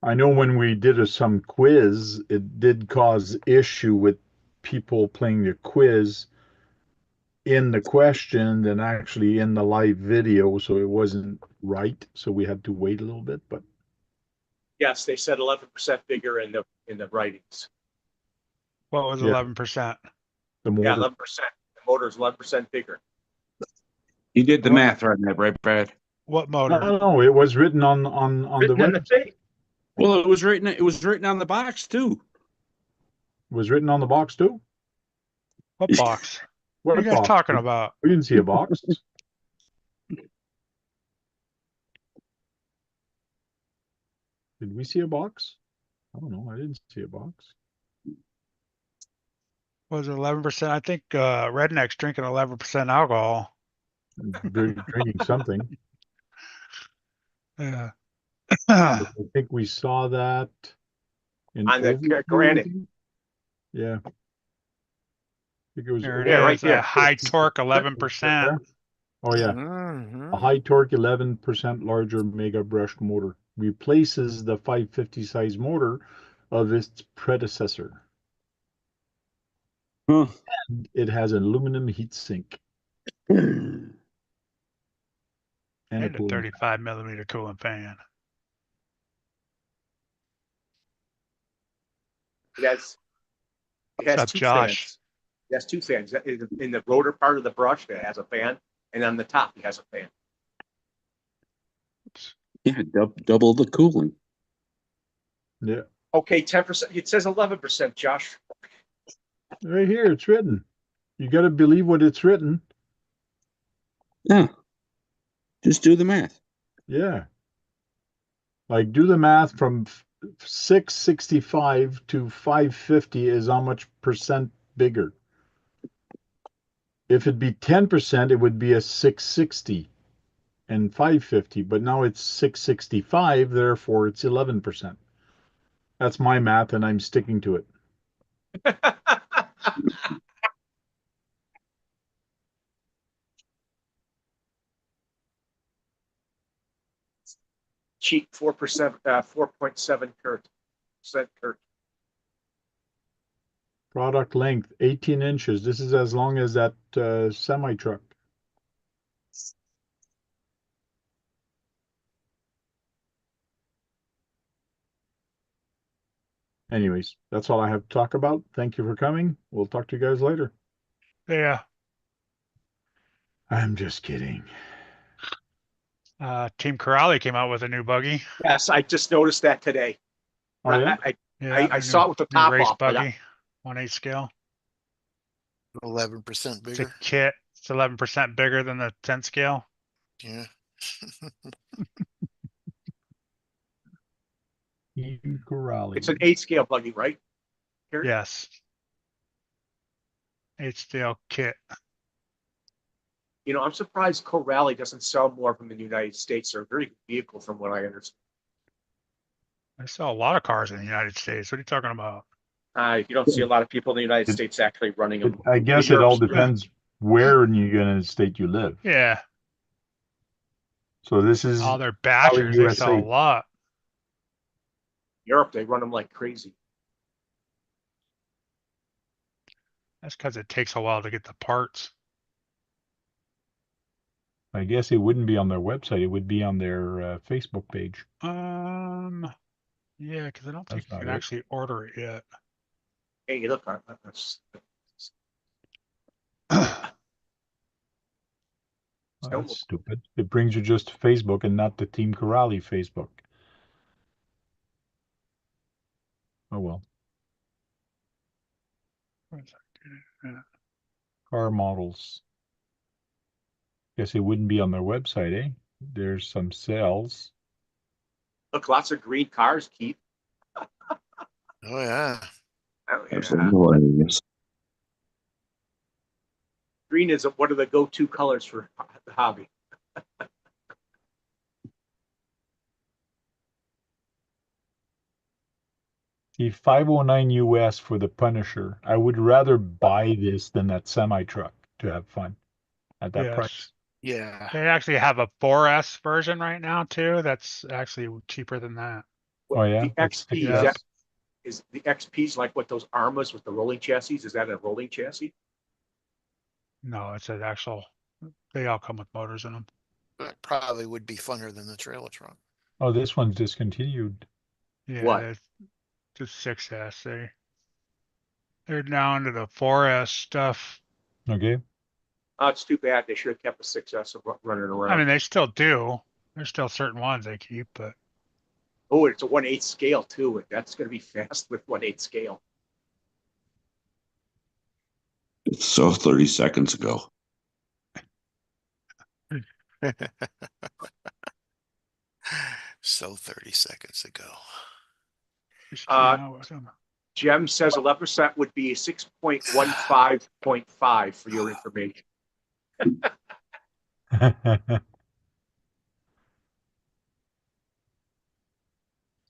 I know when we did some quiz, it did cause issue with people playing the quiz in the question than actually in the live video, so it wasn't right. So we had to wait a little bit, but Yes, they said 11% bigger in the writings. What was Yeah. 11%? the Yeah, motor. 11%. The motor's 11% bigger. You did the What? math right there, right, Brad? What No, motor? no, it was written on the Written on the website. thing. Well, it was written on the box too. It was written on the box too. What box? What are What you guys box? talking about? We didn't see a box. Did we see a box? I don't know. I didn't see a box. Was it 11%? I think Redneck's drinking 11% alcohol. Drinking something. Yeah. I think we saw that in On the overview, granite. I think. Yeah. I think it was There it Yeah, right is. there. A high torque 11%. Oh yeah. Mhm. A high torque 11% larger mega brushed motor replaces the 550 size motor of its predecessor. Huh. And it has an aluminum heat sink and a And a cooling. 35 millimeter coolant fan. It has What's up, two Josh? fans. It has two fans. In the rotor part of the brush, it has a fan, and on the top, it has a fan. Yeah, double the cooling. Yeah. Okay, 10%. It says 11%, Josh. Right here, it's written. You got to believe what it's written. Yeah. Just do the math. Yeah. Like do the math from 665 to 550 is how much percent bigger. If it'd be 10%, it would be a 660 and 550, but now it's 665, therefore it's 11%. That's my math and I'm sticking to it. Cheap 4%, 4.7 percent Kurt. Product length 18 inches. This is as long as that semi truck. Anyways, that's all I have to talk about. Thank you for coming. We'll talk to you guys later. Yeah. I'm just kidding. Team Corrali came out with a new buggy. Yes, I just noticed that today. Oh, yeah? Yeah, I saw it with the new top race off, but buggy, 1/8 scale. 11% It's a bigger. kit. It's 11% bigger than the 10 scale. Yeah. Corrali. it's an 8 scale buggy, right? Kurt? Yes. 8 scale kit. You know, I'm surprised Corrali doesn't sell more from the United States. They're a very good vehicle from what I understand. I sell a lot of cars in the United States. What are you talking about? You don't see a lot of people in the United It- States actually running them. I guess it all depends where in the United States you live. Yeah, So this is all their probably Badgers, they sell a USA. lot. Europe, they run them like crazy. That's because it takes a while to get the parts. I guess it wouldn't be on their website. It would be on their Facebook page. Yeah, because I don't think That's you not can it. actually order it yet. Hey, look, that's Oh, that's stupid. It brings you just to Facebook and not the Team Corrali Facebook. Oh well. Where's that? Yeah. Car models. Guess it wouldn't be on their website, eh? There's some sales. look, lots of green cars, Keith. Oh, yeah. Oh, yeah. Absolutely. Green is one of the go-to colors for the hobby. The 509 US for the Punisher. I would rather buy this than that semi truck to have fun at that Yes. price. Yeah. They actually have a 4S version right now too. That's actually cheaper than that. Oh yeah, The that's XP, Yeah. is the XP's like what those Armas with the rolling chassis? Is that a rolling chassis? No, it's an actual. They all come with motors in them. That probably would be funner than the trailer truck. Oh, this one's discontinued. Yeah, What? that's just 6S. They're down to the 4S stuff. Okay. Oh, it's too bad. They should have kept the 6S running around. I mean, they still do. There's still certain ones they keep, but oh, it's a 1/8 scale too. That's going to be fast with 1/8 scale. It's so 30 seconds ago. So 30 seconds ago. just Uh, came out with them. Jem says 11% would be 6.15.5 for your information.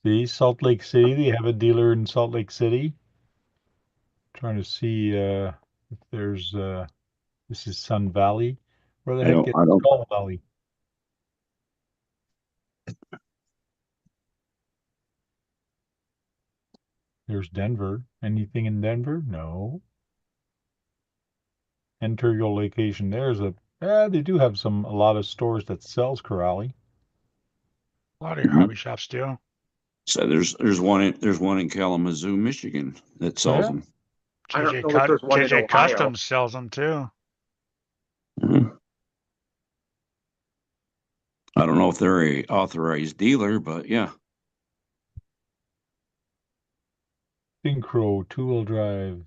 See, Salt Lake City, they have a dealer in Salt Lake City. Trying to see if there's this is Sun Valley. Where the I heck don't- is I don't- Skull Valley? There's Denver. Anything in Denver? No. Enter your location. There's they do have a lot of stores that sells Corrali. A lot of your Mhm. hobby shops do. So there's one in Kalamazoo, Michigan that sells yeah? them. I don't JJ know if there's one in JJ Ohio. Customs sells them too. Mhm. I don't know if they're a authorized dealer, but yeah. Synchro 2-wheel drive.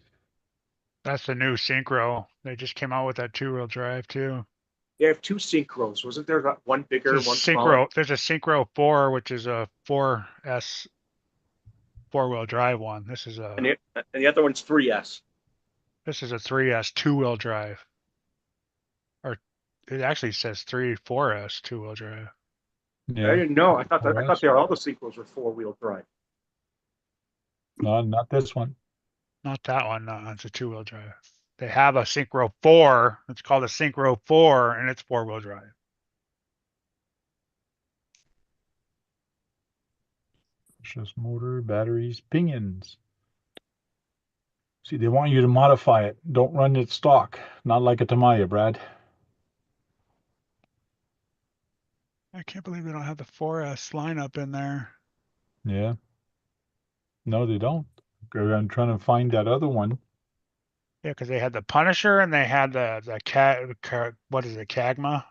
That's the new Synchro. They just came out with that 2-wheel drive too. They have two synchros. Wasn't there one bigger, There's one smaller? There's a Synchro 4, which is a 4S 4-wheel drive one. This is And the other one's 3S. a 3S 2-wheel drive. Or it actually says 4S 2-wheel drive. Yeah. I didn't know. I thought 4S. all the synchros were 4-wheel drive. No, not this one. Not that one. No, it's a 2-wheel drive. They have a Synchro 4. It's called a Synchro 4, and it's 4-wheel drive. Just motor, batteries, pinions. See, they want you to modify it. Don't run it stock. Not like a Tamiya, Brad. I can't believe they don't have the 4S lineup in there. Yeah. No, they don't. I'm trying to find that other one. Yeah, because they had the Punisher and they had the what is it, Kagma?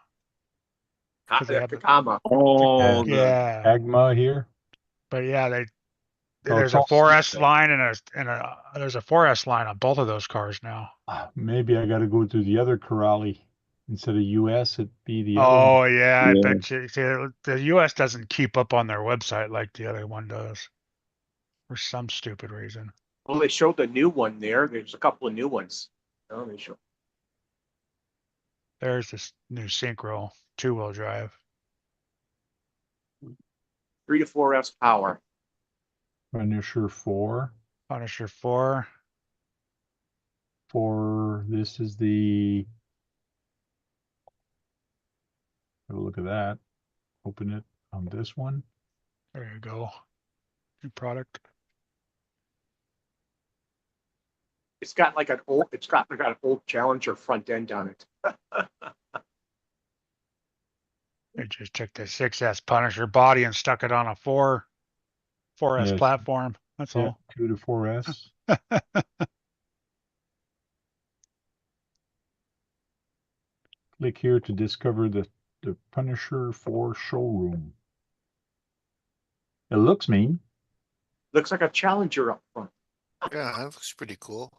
They have the- Takama. Oh, Yeah, Agma here. but yeah, Oh, there's it's a all 4S steel. line there's a 4S line on both of those cars now. Maybe I got to go to the other Corrali instead of US. It'd be the other Oh one. yeah, I Yeah. bet you. See, the US doesn't keep up on their website like the other one does, for some stupid reason. Well, they showed the new one there. There's a couple of new ones. Oh, they show. There's this new Synchro 2-wheel drive. 3 to 4S power. Punisher 4. Punisher 4. This is the. Have a look at that. Open it on this one. There you go. New product. It's got like an old. It's got an old Challenger front end on it. They just took the 6S Punisher body and stuck it on a 4S Yes. platform. That's Yeah, all. 2 to 4S. Click here to discover the Punisher 4 showroom. It looks mean. Looks like a Challenger up front. Yeah, that looks pretty cool.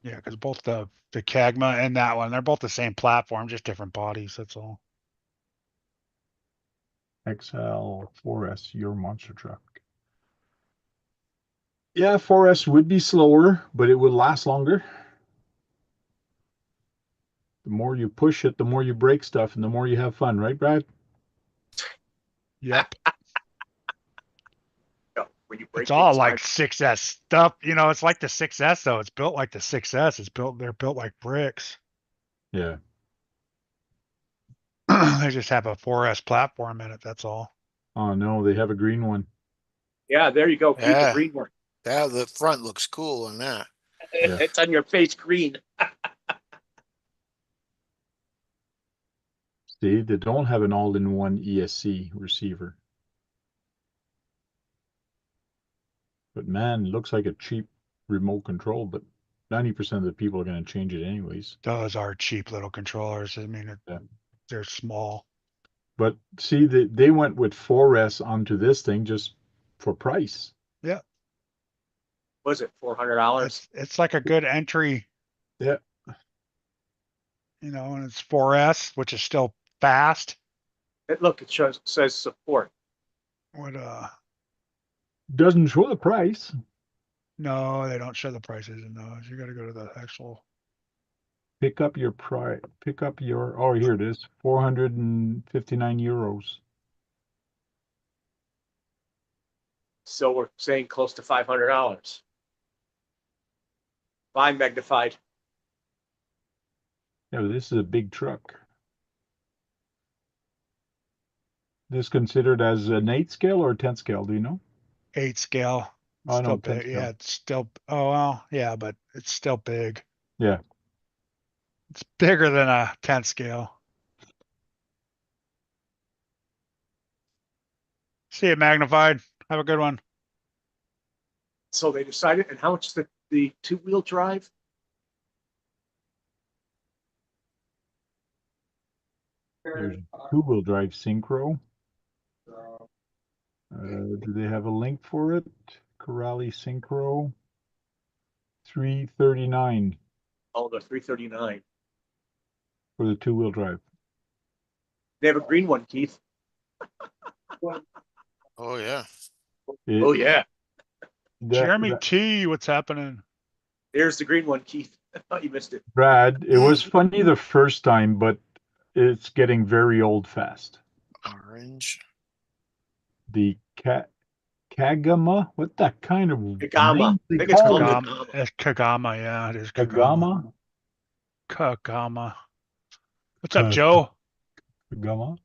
Yeah, because both the Kagma and that one, they're both the same platform, just different bodies. That's all. XL 4S, your monster truck. Yeah, 4S would be slower, but it would last longer. The more you push it, the more you break stuff, and the more you have fun, right, Brad? Yep. When you break It's all things, like 6S stuff. You know, it's like the 6S though. It's built like the 6S. They're built like bricks. Yeah. They just have a 4S platform in it. That's all. Oh no, they have a green one. yeah, there you go. Keep the Yeah. green one. Yeah, the front looks cool on that. Yeah. It's on your face, green. See, they don't have an all-in-one ESC receiver. But man, it looks like a cheap remote control, but 90% of the people are going to change it anyways. Those are cheap little controllers. I mean, Yeah. they're small. But see, they went with 4S onto this thing just for price. Yeah. Was it $400? It's like a good entry. Yeah. You know, and it's 4S, which is still fast. Look, it says support. What Doesn't show the price. no, they don't show the prices in those. You got to go to the actual. Pick up your oh, here it is, 459 euros. So we're saying close to $500. Fine, magnified. Yeah, but this is a big truck. This considered as an 8 scale or a 10 scale, do you know? 8 scale. It's Oh, still no, 10 big. scale. Yeah, it's still. Oh well, yeah, but it's still big. Yeah. It's bigger than a 10 scale. See it magnified. Have a good one. So they decided, and how much is the two-wheel drive? There's two-wheel drive synchro. Do they have a link for it? Corrali synchro. 339 Oh, the 339. for the two-wheel drive. They have a green one, Keith. Oh, yeah. Oh yeah, Jeremy T, what's happening? there's the green one, Keith. I thought you missed it. Brad, it was funny the first time, but it's getting very old fast. Orange. The Kagama? What that kind of Kagama. name they I think it's call called it? Kagama. It's Kagama, yeah, it is Kagama. Kagama? Kagama. What's up, Joe? Kagama?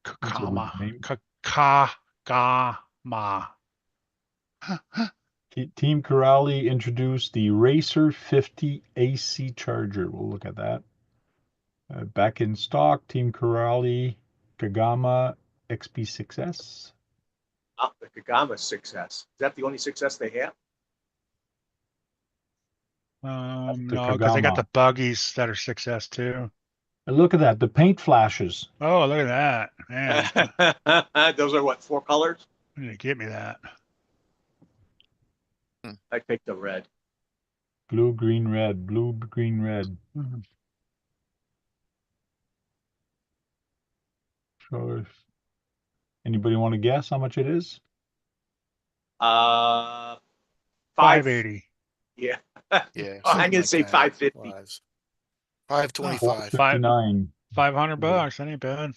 That's a weird Kagama. name. Kagama. Team Corrali introduced the Racer 50 AC charger. We'll look at that. Back in stock, Team Corrali Kagama XP6S. Oh, the Kagama 6S. Is that the only 6S they have? The No, because they got Kagama. the buggies that are 6S too. And look at that, the paint flashes. Oh, look at that. Man, Those are what, 4 colors? you need to get me that. I picked the red. Blue, green, red. Blue, green, red. So if anybody want to guess how much it is? 5. 580. Yeah. Yeah. I'm something gonna like say that. 550. Wise. 525. 459. 500 bucks. That ain't bad.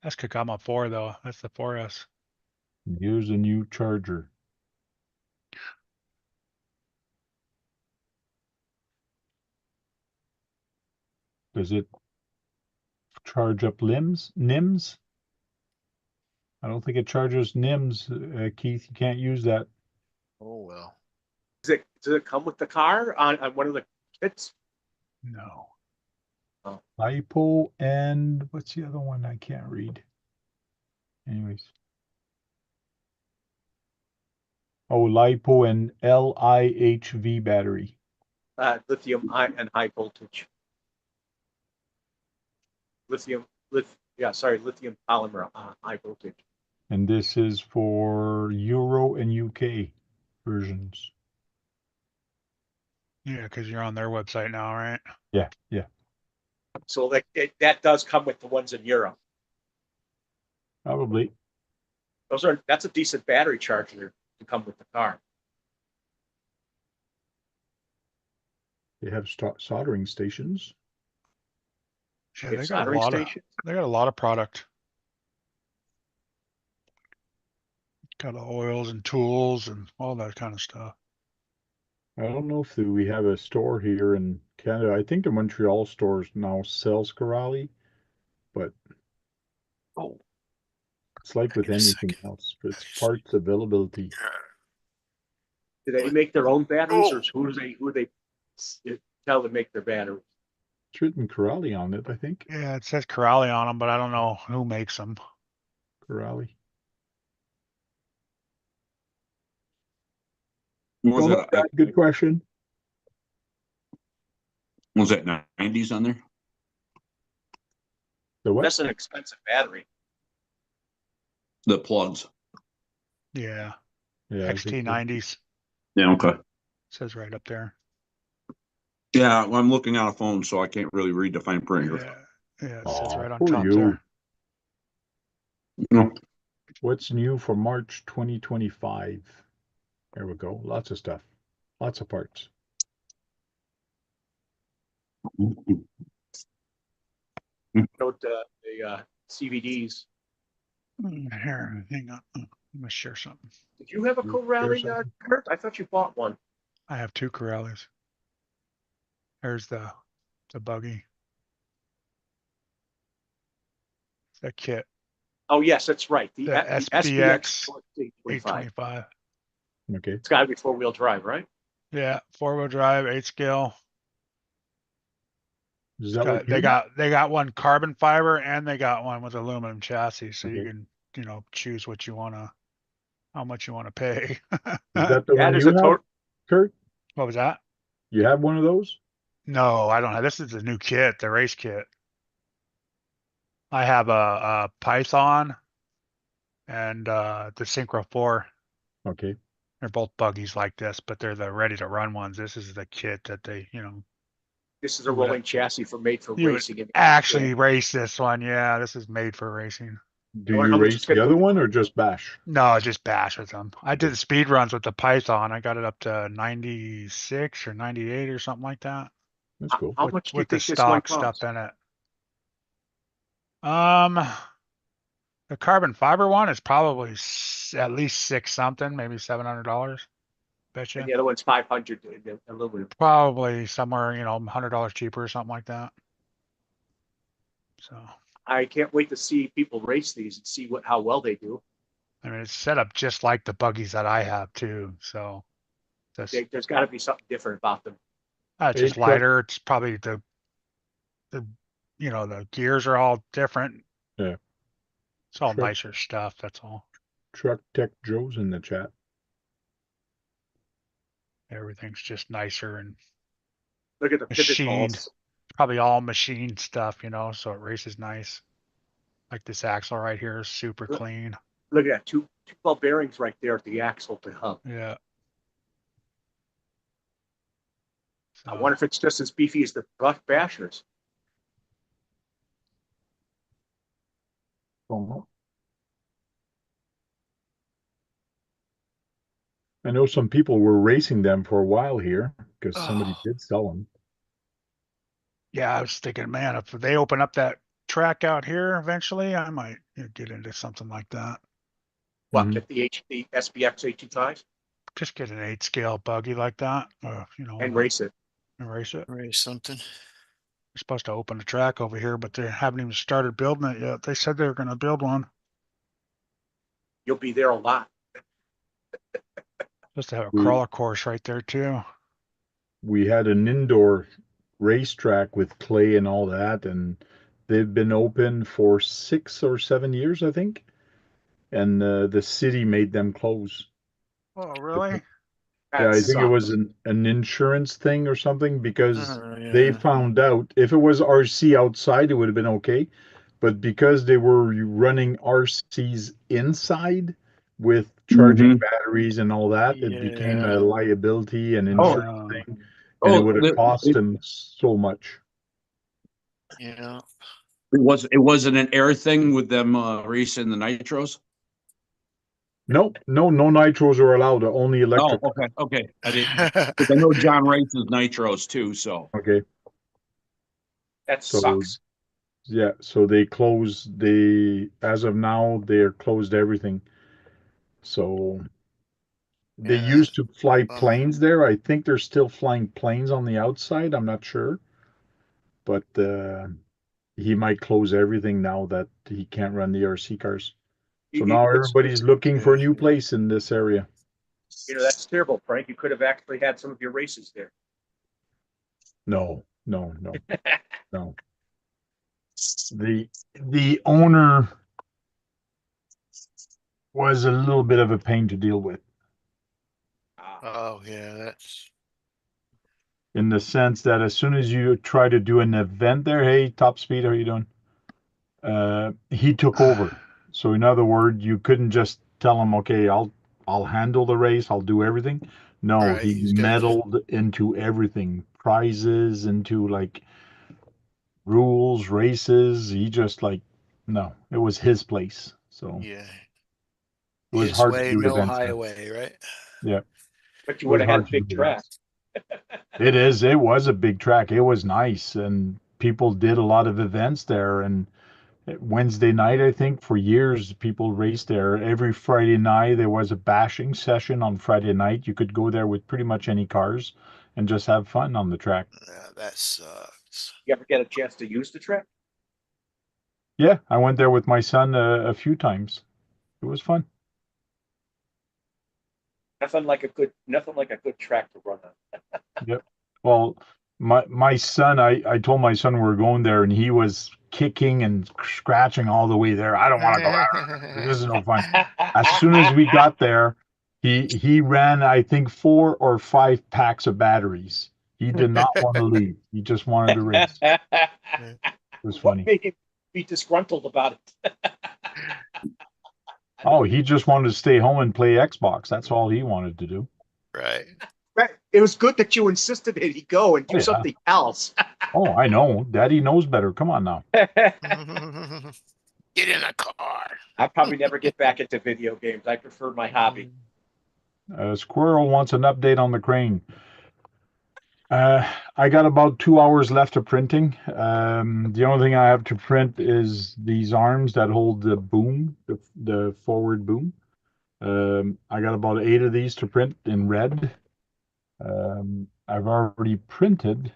That's Kakama 4 though. That's the 4S. Here's a new charger. Does it charge up NIMS? I don't think it charges NIMS, Keith. You can't use that. Oh, well. Does it come with the car on one of the kits? No. LiPo and what's the other one? I can't read. Anyways. Oh, LiPo and LIHV battery. Lithium and high voltage. Lithium polymer high voltage. And this is for Euro and UK versions. Yeah, because you're on their website now, right? Yeah, yeah. So that does come with the ones in Europe. Probably. That's a decent battery charger to come with the car. They have soldering stations. Yeah, They have soldering stations. They got a lot of product. Got oils and tools and all that kind of stuff. I don't know if we have a store here in Canada. I think the Montreal stores now sells Corrali, but Oh, it's like with Give me a anything second. else. It's parts availability. Do they make their own batteries, or who do they tell to make their batteries? It's written Corali on it, I think. Yeah, it says Corali on them, but I don't know who makes them. Corali. Was Don't know, Brad, good question. that 90s on there? The what? That's an expensive battery. The plugs. Yeah, Yeah, I think so. XT90s Yeah, okay. says right up there. Yeah, well, I'm looking at a phone, so I can't really read the fine print here. Yeah, it says right on for top you. there. No. What's new for March 2025? There we go. Lots of stuff. Lots of parts. Note the CVDs. Here, hang on. I'm gonna share something. Did you have a You Corelli, share something? Kurt? I thought you bought one. I have 2 Corellis. There's the buggy. It's a kit. Oh yes, that's right. The SPX 825. 825. Okay. It's got to be 4-wheel drive, right? Yeah, 4-wheel drive, 8 scale. Is that what They got one carbon fiber and they got one with aluminum chassis, so you Okay. can choose what you wanna, how much you wanna pay. Is that the one That is you a have, total. Kurt? What was that? You have one of those? No, I don't have. This is the new kit, the race kit. I have a Python and the Synchro 4. Okay. They're both buggies like this, but they're the ready to run ones. This is the kit that they, This is a You would- rolling chassis made for you would racing. actually race this one. Yeah, this is made for racing. Do wonder you how much race it's the gonna other go- one or just bash? No, just bash with them. I did the speed runs with the Python. I got it up to 96 or 98 or something like that That's cool. How much do you with the think this one stock stuff costs? in it. The carbon fiber one is probably at least 6 something, maybe $700. Bet you. And the other one's 500 aluminum. Probably somewhere, $100 cheaper or something like that. So, I can't wait to see people race these and see how well they do. I mean, it's set up just like the buggies that I have too. So, There's got to be something different about them. it's just Hey, Chuck. lighter. It's probably the the gears are all different. Yeah. It's all Sure. nicer stuff. That's all. Truck Tech Joe's in the chat. Everything's just nicer and Look at the pivot machined. balls. Probably all machined stuff, so it races nice. Like this axle right here is super clean. Look at that, two ball bearings right there at the axle to hub. Yeah. I wonder if it's just as beefy as the Bashers. Oh, I know some people were racing them for a while here because somebody Oh, did sell them. Yeah, I was thinking, man, if they open up that track out here eventually, I might get into something like that. What, Mhm. get the SBX 825 Just get an 8 scale buggy like that, and race it? and race it. raise something. We're supposed to open the track over here, but they haven't even started building it yet. They said they were going to build one. You'll be there a lot. Supposed to have a We- crawler course right there too. We had an indoor racetrack with clay and all that, and they've been open for 6 or 7 years, I think. And the city made them close. Oh, really? Yeah, That I think it was sucks. an insurance thing or something because they Yeah. found out if it was RC outside, it would have been okay. But because they were running RCs inside with charging Mhm. batteries and all that, it became a Yeah. liability and Oh, insurance Yeah. thing, and it Oh, would have cost them so much. Yeah. it wasn't an air thing with them racing the nitros. No, no nitros are allowed, only Oh, electric. okay. I didn't. 'Cause I know John races nitros too. So Okay, That so sucks. yeah, so as of now, they're closed everything. So they Yeah, used to fly bummer. planes there. I think they're still flying planes on the outside. I'm not sure, but he might close everything now that he can't run the RC cars. So now everybody's looking for a new place in this area. That's terrible, Frank. You could have actually had some of your races there. No, no, no, no. The owner was a little bit of a pain to deal with Oh, yeah, that's in the sense that as soon as you try to do an event there, hey, Top Speed, how are you doing? He took over. So in other words, you couldn't just tell him, okay, I'll handle the race, I'll do everything. No, right. he He's got meddled into everything, prizes, into like rules, races. He just like no, it was his place. So yeah. it was His hard to way, do no events there. highway, right? Yeah, it But you would was have had hard a to big do track. events. It was a big track. It was nice, and people did a lot of events there. And Wednesday night, I think, for years, people raced there. Every Friday night, there was a bashing session on Friday night. You could go there with pretty much any cars and just have fun on the track. Yeah, that sucks. You ever get a chance to use the track? Yeah, I went there with my son a few times. It was fun. Nothing like a good track to run on. Yep. Well, my son, I told my son we were going there, and he was kicking and scratching all the way there. I don't want to go. This is no fun. As soon as we got there, he ran, I think, 4 or 5 packs of batteries. He did not want to leave. He just wanted to race. It was What funny. made him be disgruntled about it? Oh, he just wanted to stay home and play Xbox. That's all he wanted to do. Right. Right. It was good that you insisted that he go and do Oh, yeah. something else. Oh, I know. Daddy knows better. Come on now. Get in a car. I probably never get back into video games. I prefer my hobby. Squirrel wants an update on the crane. I got about 2 hours left of printing. The only thing I have to print is these arms that hold the boom, the forward boom. I got about 8 of these to print in red. I've already printed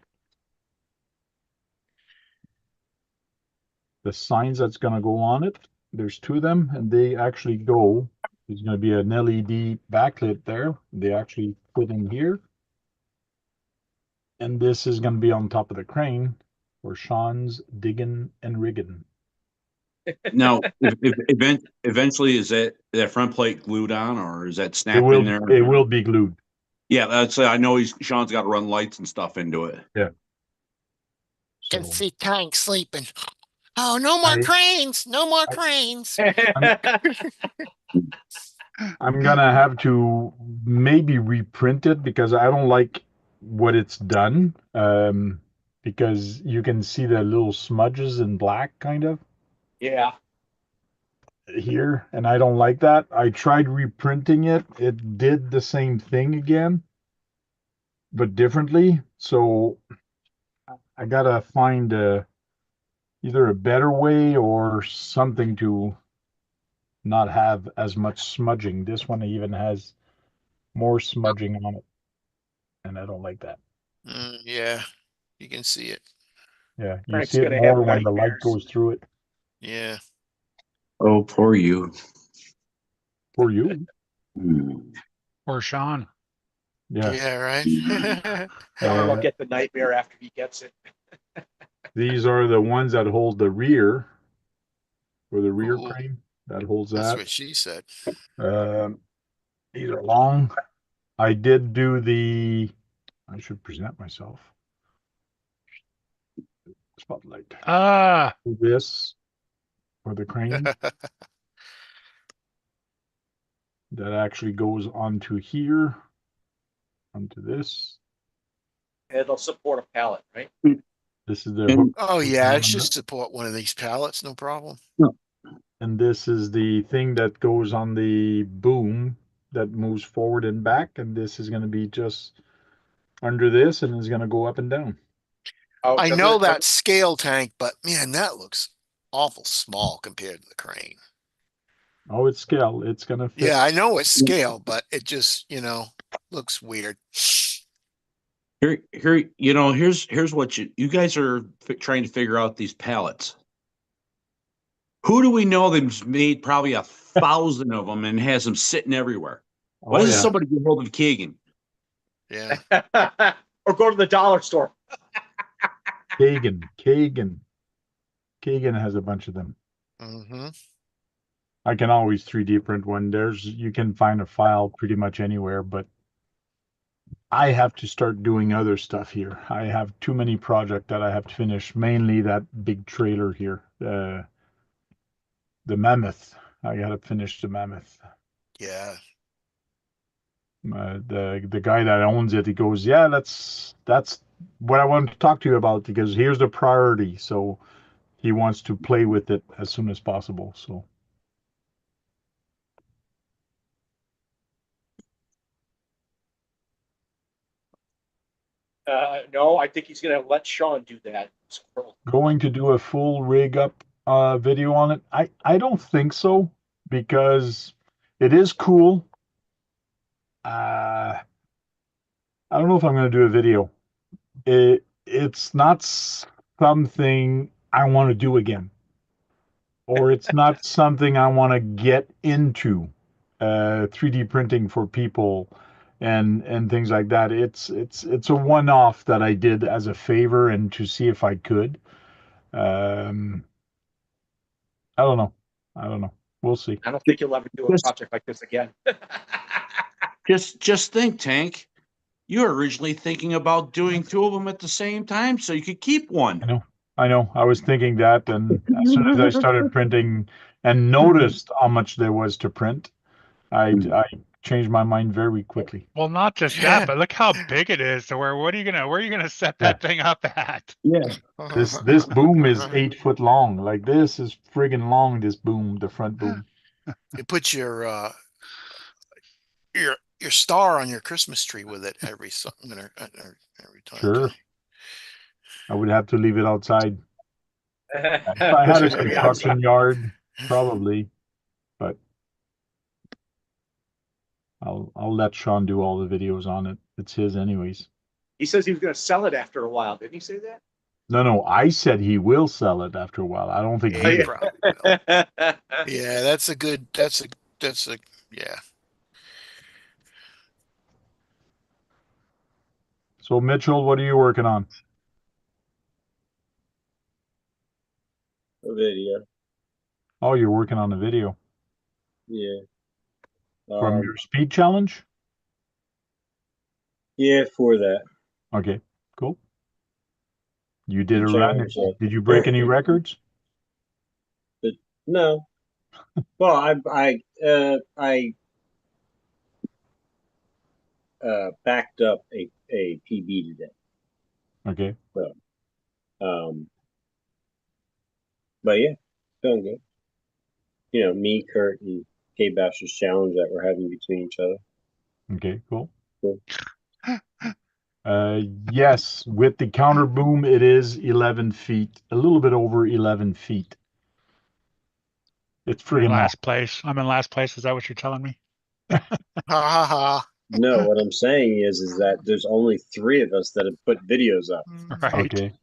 the signs that's going to go on it. There's 2 of them, and they actually go. There's going to be an LED backlit there. They actually fit in here. And this is going to be on top of the crane for Sean's digging and rigging. now, eventually, is that front plate glued on, or is that It snapped will in there? it will be glued. Yeah, that's. I know Sean's got to run lights and stuff into it. Yeah. Can So see Tank sleeping. Oh, no more cranes. No more cranes. I'm gonna have to maybe reprint it because I don't like what it's done. Because you can see the little smudges in black, kind of. Yeah. here, and I don't like that. I tried reprinting it. It did the same thing again, but differently. So I gotta find either a better way or something to not have as much smudging. This one even has more smudging on it, and I don't like that. Yeah, you can see it. Yeah, you Frank's see it gonna have more when the light nightmares. goes through it. Yeah. Oh, poor you. For you, Hmm. Or Sean. yeah. Yeah, right. Sean will Uh, get the nightmare after he gets it. these are the ones that hold the rear, or the rear Ooh, crane that holds that's that. what she said. Um, these are long. I did do the. I should present myself. Spotlight. Ah, This for the crane that actually goes onto here, onto this. It'll support a pallet, right? This is the hook. And Oh goes yeah, down it on should that. support one of these pallets, no problem. And this is the thing that goes on the boom that moves forward and back. And this is going to be just under this and is going to go up and down. Oh, I remember know the- that scale tank, but man, that looks awful small compared to the crane. Oh, it's scale. It's going to fit. Yeah, I know it's scale, but it just, looks weird. here, here's what you guys are trying to figure out these pallets. Who do we know that's made probably 1,000 of them and has them sitting everywhere? Why Oh, doesn't yeah. somebody get hold of Keegan? Yeah. or go to the dollar store. Kagan has a bunch of them. Hmm. I can always 3D print one. You can find a file pretty much anywhere, but I have to start doing other stuff here. I have too many projects that I have to finish, mainly that big trailer here, the mammoth. I gotta finish the mammoth. Yeah. The guy that owns it, he goes, yeah, that's what I wanted to talk to you about because here's the priority. So he wants to play with it as soon as possible. So No, I think he's gonna let Sean do that. Squirrel. going to do a full rig up video on it. I don't think so because it is cool. I don't know if I'm going to do a video. It's not something I want to do again, or it's not something I want to get into. 3D printing for people and things like that. It's a one-off that I did as a favor and to see if I could. Um, I don't know. I don't know. We'll see. I don't think he'll ever do a Just, project like this again. just think, Tank. You were originally thinking about doing two of them at the same time so you could keep one. I know. I was thinking that, and as soon as I started printing and noticed how much there was to print, I changed my mind very quickly. well, not just that, but look how big it is. So where are you gonna set that thing up at? Yeah. This boom is 8 foot long. Like this is friggin' long. This boom, the front boom. You put your star on your Christmas tree with it every every time. Sure, I would have to leave it outside. If If I had a construction yard, probably, but I'll let Sean do all the videos on it. It's his anyways. He says he was gonna sell it after a while. Didn't he say that? No, I said he will sell it after a while. I don't think Yeah, he you will. probably will. Yeah, that's a yeah. So Mitchell, what are you working on? A video. Oh, you're working on a video Yeah. from your speed challenge? Yeah, for that. Okay, cool. You did The a run. challenge, yeah. Did you break any records? No. Well, I backed up a PB today. Okay. So, but yeah, feeling good. me, Kurt, and K Bash's challenge that we're having between each other. Okay, cool. Cool. Yes, with the counter boom, it is 11 feet, a little bit over 11 feet. It's I'm in friggin' last place. I'm in last place. Is that what you're telling me? Ha ha ha. No, what I'm saying is that there's only 3 of us that have put videos up. Right. okay.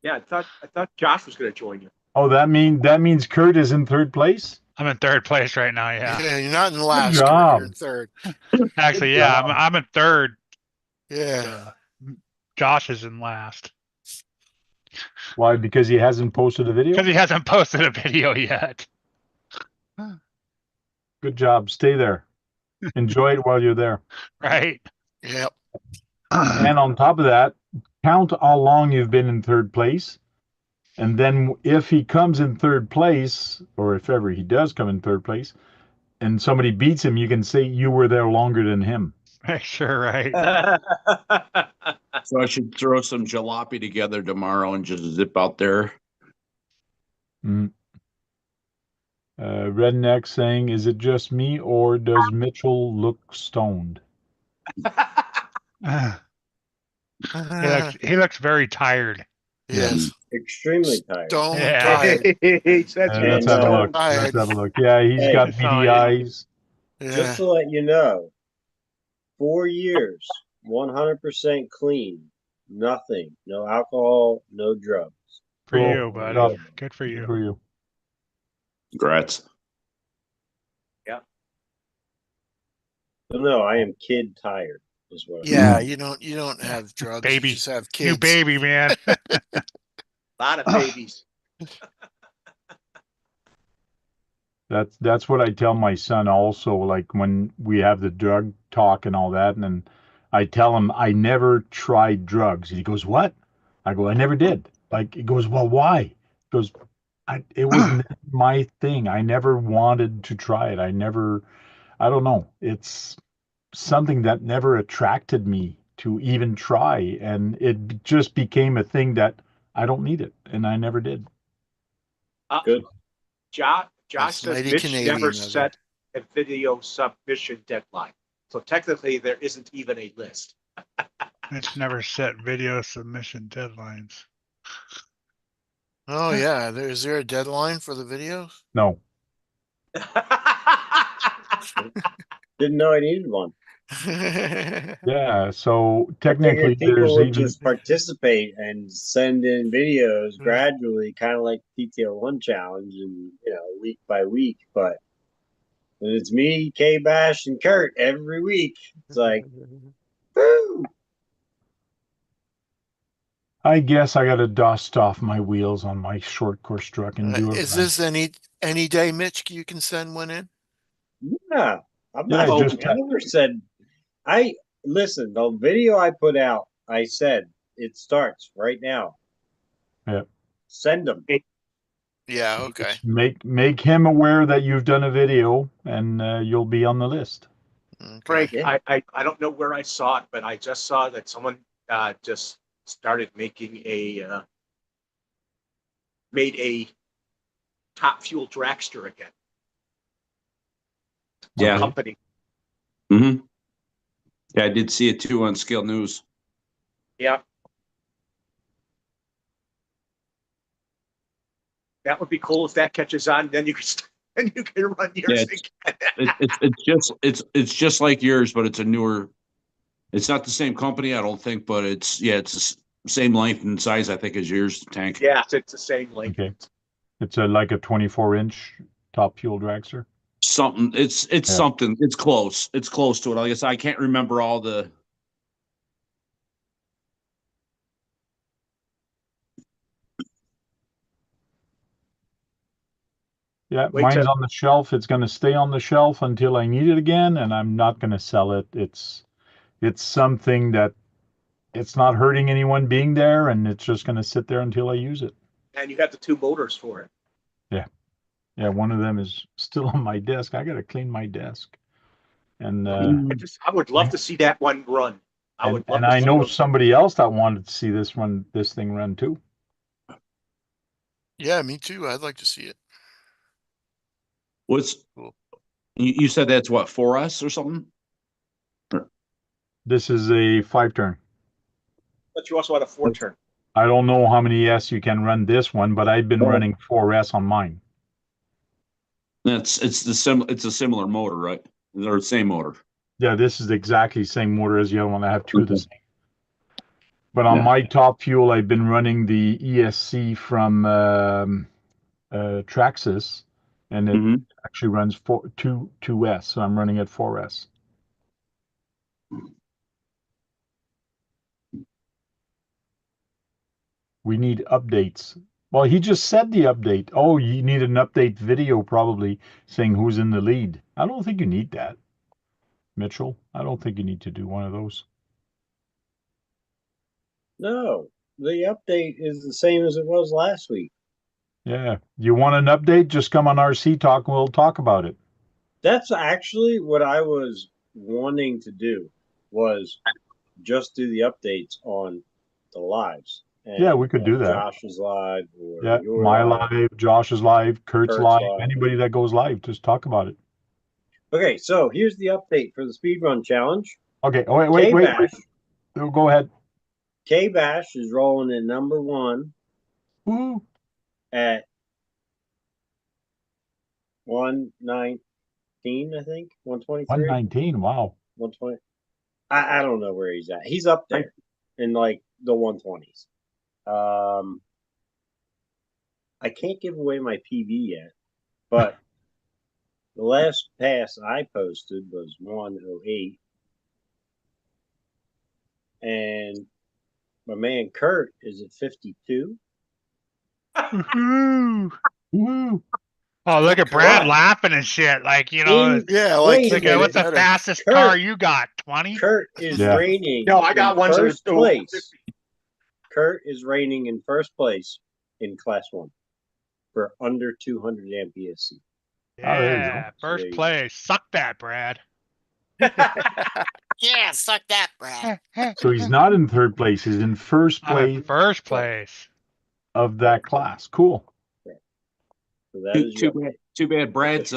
Yeah, I thought Josh was going to join you. Oh, that means Kurt is in third place? I'm in third place right now. Yeah. Yeah, you're not in last. Kurt, job. you're in third. Actually, Good yeah, job. I'm in third. Yeah. Josh is in last Why? Because he hasn't posted a video? because he hasn't posted a video yet. Good job. Stay there. Enjoy it while you're there. Right. Yep. And on top of that, count how long you've been in third place. And then if he comes in third place, or if ever he does come in third place, and somebody beats him, you can say you were there longer than him. Sure. Right. So I should throw some jalopy together tomorrow and just zip out there. Redneck saying, is it just me or does Mitchell look stoned? He looks very tired. Yes. Extremely tired. Stone Yeah. tired. Let's have a look. tired. Let's have a look. Yeah, he's Hey. got beady yeah. eyes. Just Yeah. to let you know, 4 years, 100% clean, nothing, no alcohol, no drugs. For Cool. you, buddy. Good Good for you. for you. Congrats. So no, I am kid tired. Is what. Yeah, you don't have drugs. Baby. You just have You kids. baby, man. A lot of babies. That's what I tell my son also, like when we have the drug talk and all that, and then I tell him I never tried drugs. He goes, "What?" I go, "I never did." Like he goes, "Well, why?" He goes, it was never my thing. I never wanted to try it. I don't know. It's something that never attracted me to even try, and it just became a thing that I don't need it, and I never did. Good. Josh That's says mighty Mitch Canadian never of you. set a video submission deadline. So technically, there isn't even a list. Mitch never set video submission deadlines. Oh yeah. Is there a deadline for the videos? No. Didn't know I needed one. Yeah, so I technically figured people there's would even just participate and send in videos gradually, kind of like the TTL1 challenge, and week by week. But when it's me, K Bash, and Kurt every week, it's like, woo! I guess I got to dust off my wheels on my short course truck and do it. Is this any day, Mitch? You can send one in. Yeah, I'm Yeah, not. just- I never said. Listen. The video I put out, I said it starts right now. Yeah. Send them. Yeah. Okay. Make him aware that you've done a video, and you'll be on the list. Okay. Frank, Yeah. I don't know where I saw it, but I just saw that someone just started making made a Top Fuel dragster again. Yeah. Company. Mm-hmm. Yeah, I did see it too on Scale News. Yeah. That would be cool if that catches on. Then you can run yours again. It's just like yours, but it's a newer. It's not the same company, I don't think, but it's the same length and size, I think, as yours tank. Yeah, it's the same length. Okay. It's like a 24-inch Top Fuel dragster. Something. It's something. It's close. It's close to it. I guess I can't remember all the. Yeah, Wait mine's till- on the shelf. It's going to stay on the shelf until I need it again, and I'm not going to sell it. It's something that it's not hurting anyone being there, and it's just going to sit there until I use it. And you got the 2 motors for it. Yeah, one of them is still on my desk. I got to clean my desk. And I would love to see that one run. I would love and to I see know those. somebody else that wanted to see this thing run too. Yeah, me too. I'd like to see it. What's Cool. you said that's what 4S or something? This is a 5-turn. But you also had a 4-turn. I don't know how many S you can run this one, but I've been Oh. running 4S on mine. It's a similar motor, right? Or same motor. Yeah, this is exactly the same motor as the other one. I have two of the Okay. same. But on Yeah. my top fuel, I've been running the ESC from Traxxas, and it Mhm. actually runs 2S, so I'm running at 4S. We need updates. Well, he just said the update. Oh, you need an update video probably saying who's in the lead. I don't think you need that, Mitchell. I don't think you need to do one of those. No, the update is the same as it was last week. Yeah. You want an update? Just come on RC Talk and we'll talk about it. That's actually what I was wanting to do, was just do the updates on the lives. Yeah, we could do that. Josh's live or Yeah, your my live, Josh is live, Kurt's Kurt's live, live. anybody that goes live, just talk about it. Okay, so here's the update for the speedrun challenge. Okay. Oh, wait. K-Bash. Go ahead. K-Bash is rolling in number 1 Woo. at 119, I think. 123. 119. Wow. 120. I don't know where he's at. He's up there in like the 120s. I can't give away my PV yet, but the last pass I posted was 108. And my man Kurt is at 52. Woohoo. Woo. Oh, look at Brad Kurt. laughing and shit. Like, you know, Yeah, like Wait a like, minute. what's the better. fastest Kurt. car you got? 20? Kurt is Yeah. reigning. No, I got in ones that are first still place. 50. Kurt is reigning in first place in Class 1 for under 200 amp PSC. Oh, there you go. Yeah, So first there you go. place. Suck that, Brad. Yeah, suck that, Brad. So he's not in third place. He's in first I'm in place first place. of that class. Cool. So that is your Too bad Brad's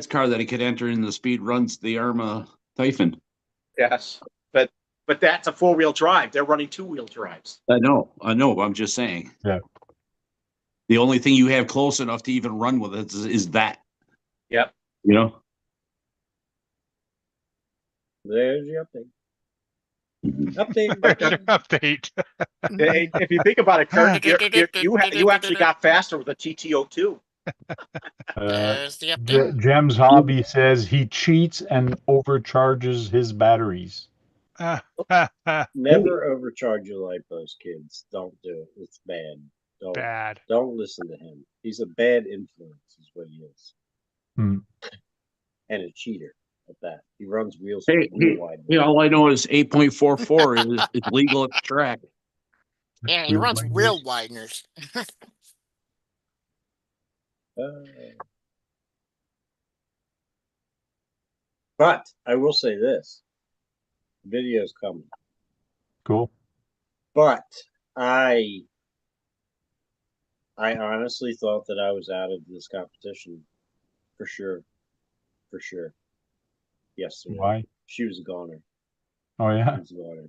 car that he could enter in the speed runs the Irma Typhon. Yes, but that's a 4-wheel drive. They're running 2-wheel drives. I know, but I'm just saying. Yeah. The only thing you have close enough to even run with it is that. Yep. You know? There's your update. Update. There's your update. If you think about it, Kurt, you actually got faster with a TTO2. There's the update. Jem's hobby says he cheats and overcharges his batteries. Never overcharge your lipos, kids. Don't do it. It's bad. Bad. Don't listen to him. He's a bad influence, is what he is. Hmm. And a cheater at that. He runs wheel wide. All I know is 8.44 is legal at the track. Yeah, he runs wheel wideners. But I will say this. Video's coming. Cool. But I honestly thought that I was out of this competition for sure. For sure. Yesterday. Why? She was a goner. Oh, yeah. She was a goner.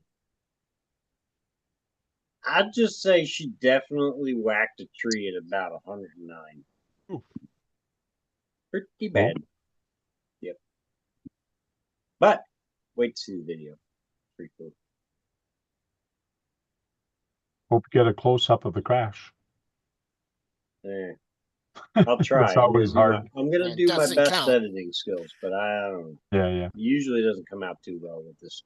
I'd just say she definitely whacked a tree at about 109. Ooh. Pretty bad. Yep. But wait to see the video. Pretty cool. Hope you get a close up of the crash. Yeah. I'll try. It's always hard. I'm gonna It do my doesn't best count. editing skills, but I don't know. Yeah. Usually doesn't come out too well with this.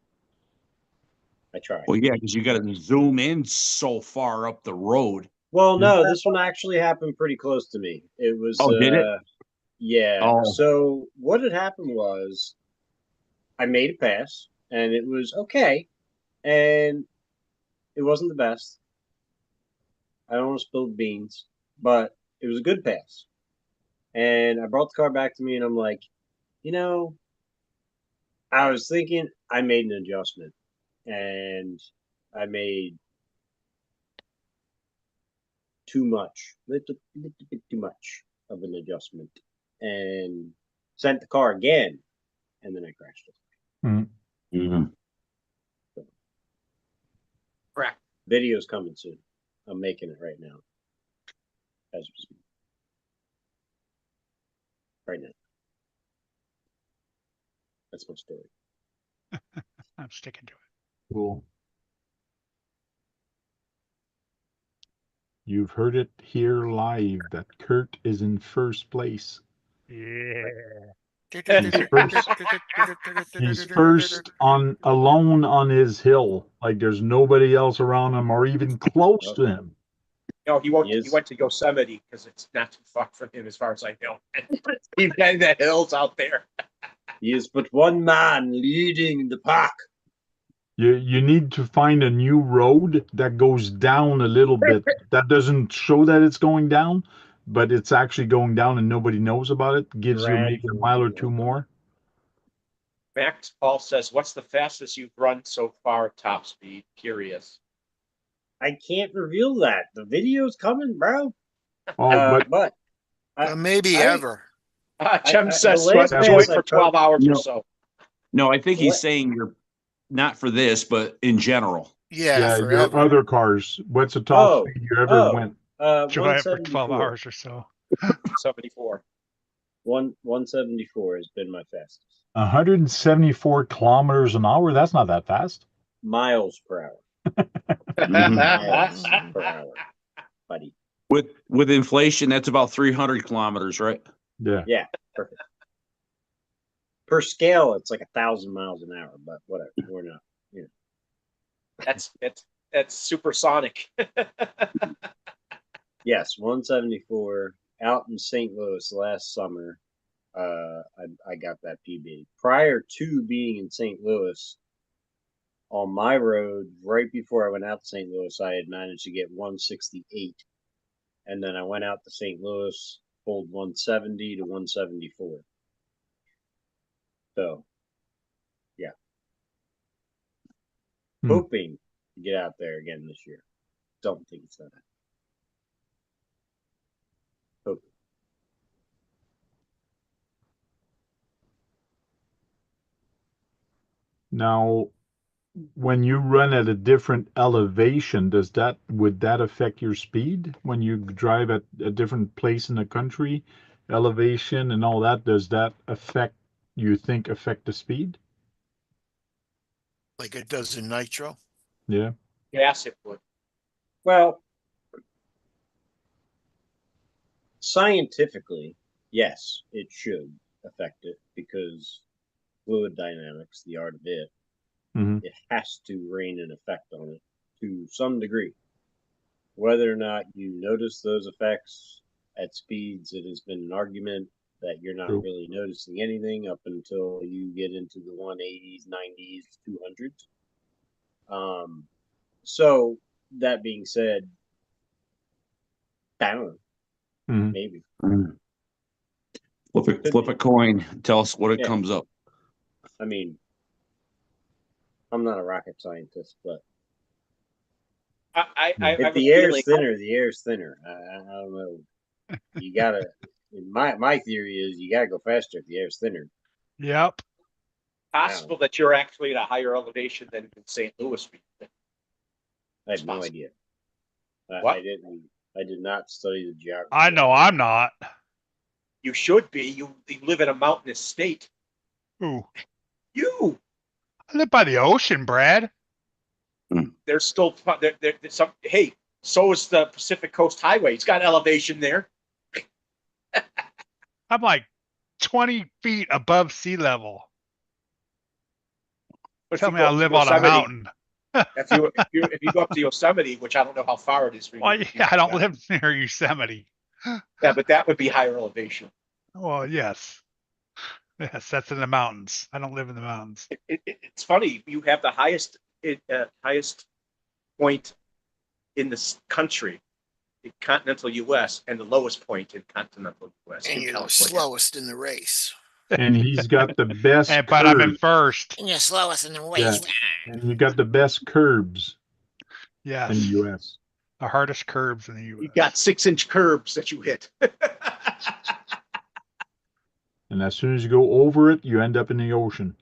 I try. Well, yeah, because you got to zoom in so far up the road. Well, no, this one actually happened pretty close to me. It was. Oh, did it? Yeah. Oh. So what had happened was, I made a pass, and it was okay, and it wasn't the best. I don't want to spill the beans, but it was a good pass. And I brought the car back to me, and I'm like, I was thinking I made an adjustment, and I made too much, little bit too much of an adjustment. and sent the car again, and then I crashed it. Mhm. Correct. Video's coming soon. I'm making it right now. As we speak. Right now. That's my story. I'm sticking to it. Cool. You've heard it here live that Kurt is in first place. Yeah. He's first on alone on his hill. Like there's nobody else around him or even close to him. No, he won't. He Yes. went to Yosemite because it's not too far from him, as far as I know. He's got the hills out there. He is but one man leading the pack. You need to find a new road that goes down a little bit. That doesn't show that it's going down, but it's actually going down and nobody knows about it. Gives you maybe a mile or two more. Max Paul says, "What's the fastest you've run so far? Top speed? Curious." I can't reveal that. The video's coming, bro. Oh, But Maybe I- ever. Jem the says, last "Wait pass for I 12 hours No. or so." No, I think What? he's saying you're not for this, but in general. Yeah, yeah, your forever. other cars. What's the top Oh, speed you ever went? Drive for 12 174. hours or so. 74. 174 has been my fastest. 174 kilometers an hour. That's not that fast. Miles per hour. Mhm. Miles per hour, buddy. With inflation, that's about 300 kilometers, right? Yeah. Yeah, perfect. Per scale, it's like 1,000 miles an hour, but whatever. We're not. That's supersonic. Yes, 174 out in St. Louis last summer. I got that PB. Prior to being in St. Louis, on my road, right before I went out to St. Louis, I had managed to get 168. And then I went out to St. Louis, pulled 170 to 174. So, yeah. Hoping to get out there again this year. Don't think it's that. Hoping. Now, when you run at a different elevation, would that affect your speed when you drive at a different place in the country, elevation and all that? Does that affect the speed? Like it does in nitro. Yeah. Yes, it would. Well, scientifically, yes, it should affect it because fluid dynamics, the art of it, Mhm. it has to reign an effect on it to some degree. Whether or not you notice those effects at speeds, it has been an argument that you're not True. really noticing anything up until you get into the 180s, 90s, 200s. So that being said, I don't know. Mhm. Maybe. Flip a coin. Tell us what it Yeah. comes up. I mean, I'm not a rocket scientist, but I if have a the air's feeling. thinner, the air's thinner. I don't know. You gotta. My theory is you gotta go faster if the air's thinner. Yep. Possible that you're actually at a higher elevation than in St. Louis. I have no idea. What? I did not study the geography. I know I'm not. You should be. You live in a mountainous state. Ooh. You. I live by the ocean, Brad. There's still there's some. Hey, so is the Pacific Coast Highway. It's got elevation there. I'm like 20 feet above sea level. But Tell if me you I go up to live on a Yosemite- mountain. If you go up to Yosemite, which I don't know how far it is from Well, you. yeah, I don't live near Yosemite. Yeah, but that would be higher elevation. Well, yes. Yes, that's in the mountains. I don't live in the mountains. It's funny. You have the highest point in this country, in continental U.S., and the lowest point in continental U.S. And in you're the California. slowest in the race. And he's got the best But I'm in curves. first. And you're slowest in the Yeah. race. And you got the best curbs Yes. in the US. The hardest curbs in the U.S. You got 6-inch curbs that you hit. And as soon as you go over it, you end up in the ocean.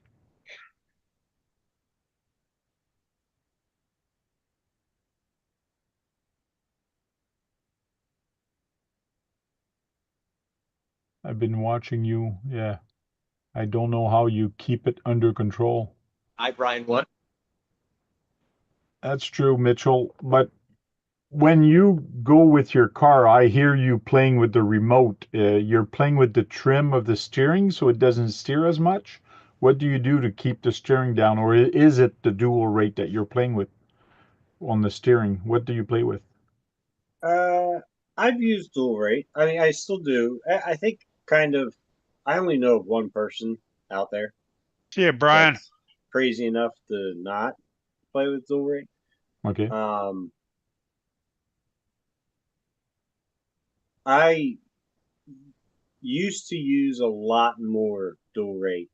I've been watching you. Yeah. I don't know how you keep it under control. Hi, Brian. What? That's true, Mitchell. But when you go with your car, I hear you playing with the remote. You're playing with the trim of the steering so it doesn't steer as much. What do you do to keep the steering down? Or is it the dual rate that you're playing with on the steering? What do you play with? I've used dual rate. I mean, I still do. I think kind of. I only know of one person out there See ya, Brian. that's crazy enough to not play with dual rate. Okay. I used to use a lot more dual rate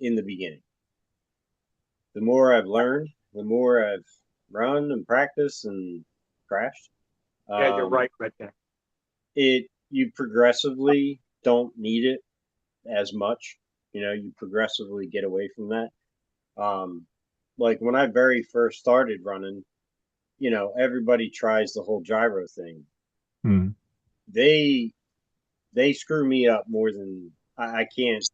in the beginning. The more I've learned, the more I've run and practiced and crashed. Yeah, you're right, Redneck. You progressively don't need it as much. You progressively get away from that. Like when I very first started running, everybody tries the whole gyro thing. Hmm. They screw me up more than I can't.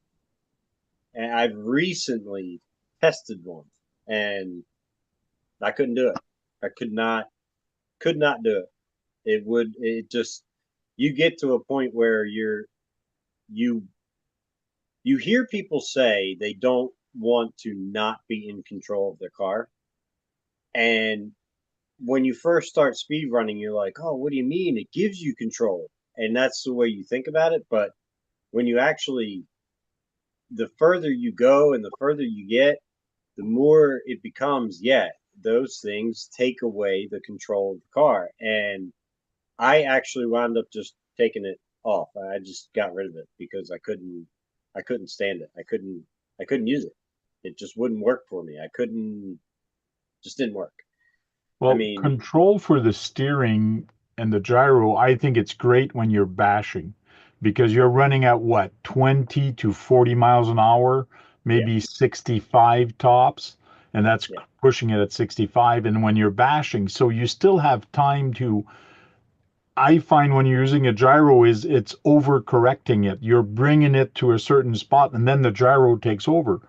And I've recently tested one, and I couldn't do it. I could not do it. It just, you get to a point where you hear people say they don't want to not be in control of their car. And when you first start speed running, you're like, oh, what do you mean? It gives you control. And that's the way you think about it. But when you actually, the further you go and the further you get, the more it becomes, yeah, those things take away the control of the car. And I actually wound up just taking it off. I just got rid of it because I couldn't stand it. I couldn't use it. It just wouldn't work for me. Just didn't work. Well, I mean, control for the steering and the gyro, I think it's great when you're bashing because you're running at what, 20 to 40 miles an hour, yeah, maybe 65 tops, and that's yeah, pushing it at 65. And when you're bashing, so you still have time to, I find when you're using a gyro is it's overcorrecting it. You're bringing it to a certain spot and then the gyro takes over.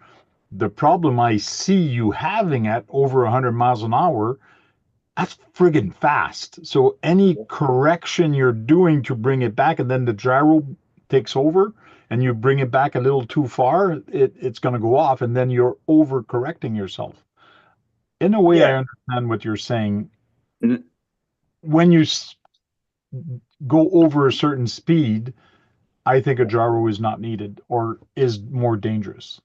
The problem I see you having at over 100 miles an hour, that's friggin' fast. So any yeah, correction you're doing to bring it back and then the gyro takes over and you bring it back a little too far, it's going to go off and then you're overcorrecting yourself. In a way, I yeah, understand what you're saying. N- When you go over a certain speed, I think a yeah, gyro is not needed or is more dangerous.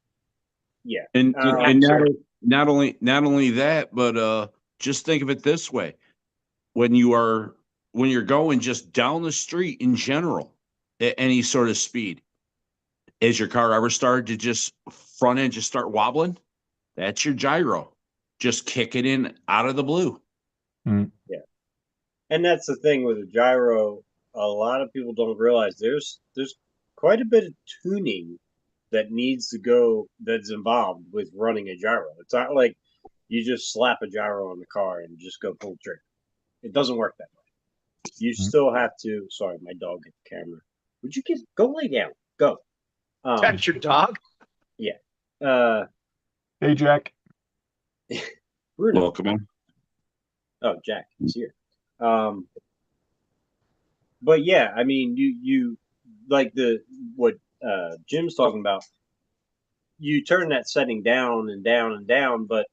yeah. And Um, and not only that, but just think of it this way: when you're going just down the street in general at any sort of speed, has your car ever started to just front end just start wobbling? That's your gyro, just kicking in out of the blue. Mm. yeah. And that's the thing with a gyro. A lot of people don't realize there's quite a bit of tuning that needs to go that's involved with running a gyro. It's not like you just slap a gyro on the car and just go pull the trigger. It doesn't work that way. You Mm. still have to. Sorry, my dog hit the camera. Would you go lay down? Go. That's your dog? Yeah. Uh, Hey, Jack. Bruno. Welcome in. Oh, Jack, he's here. But yeah, I mean, you like what Jim's talking about. You turn that setting down and down and down, but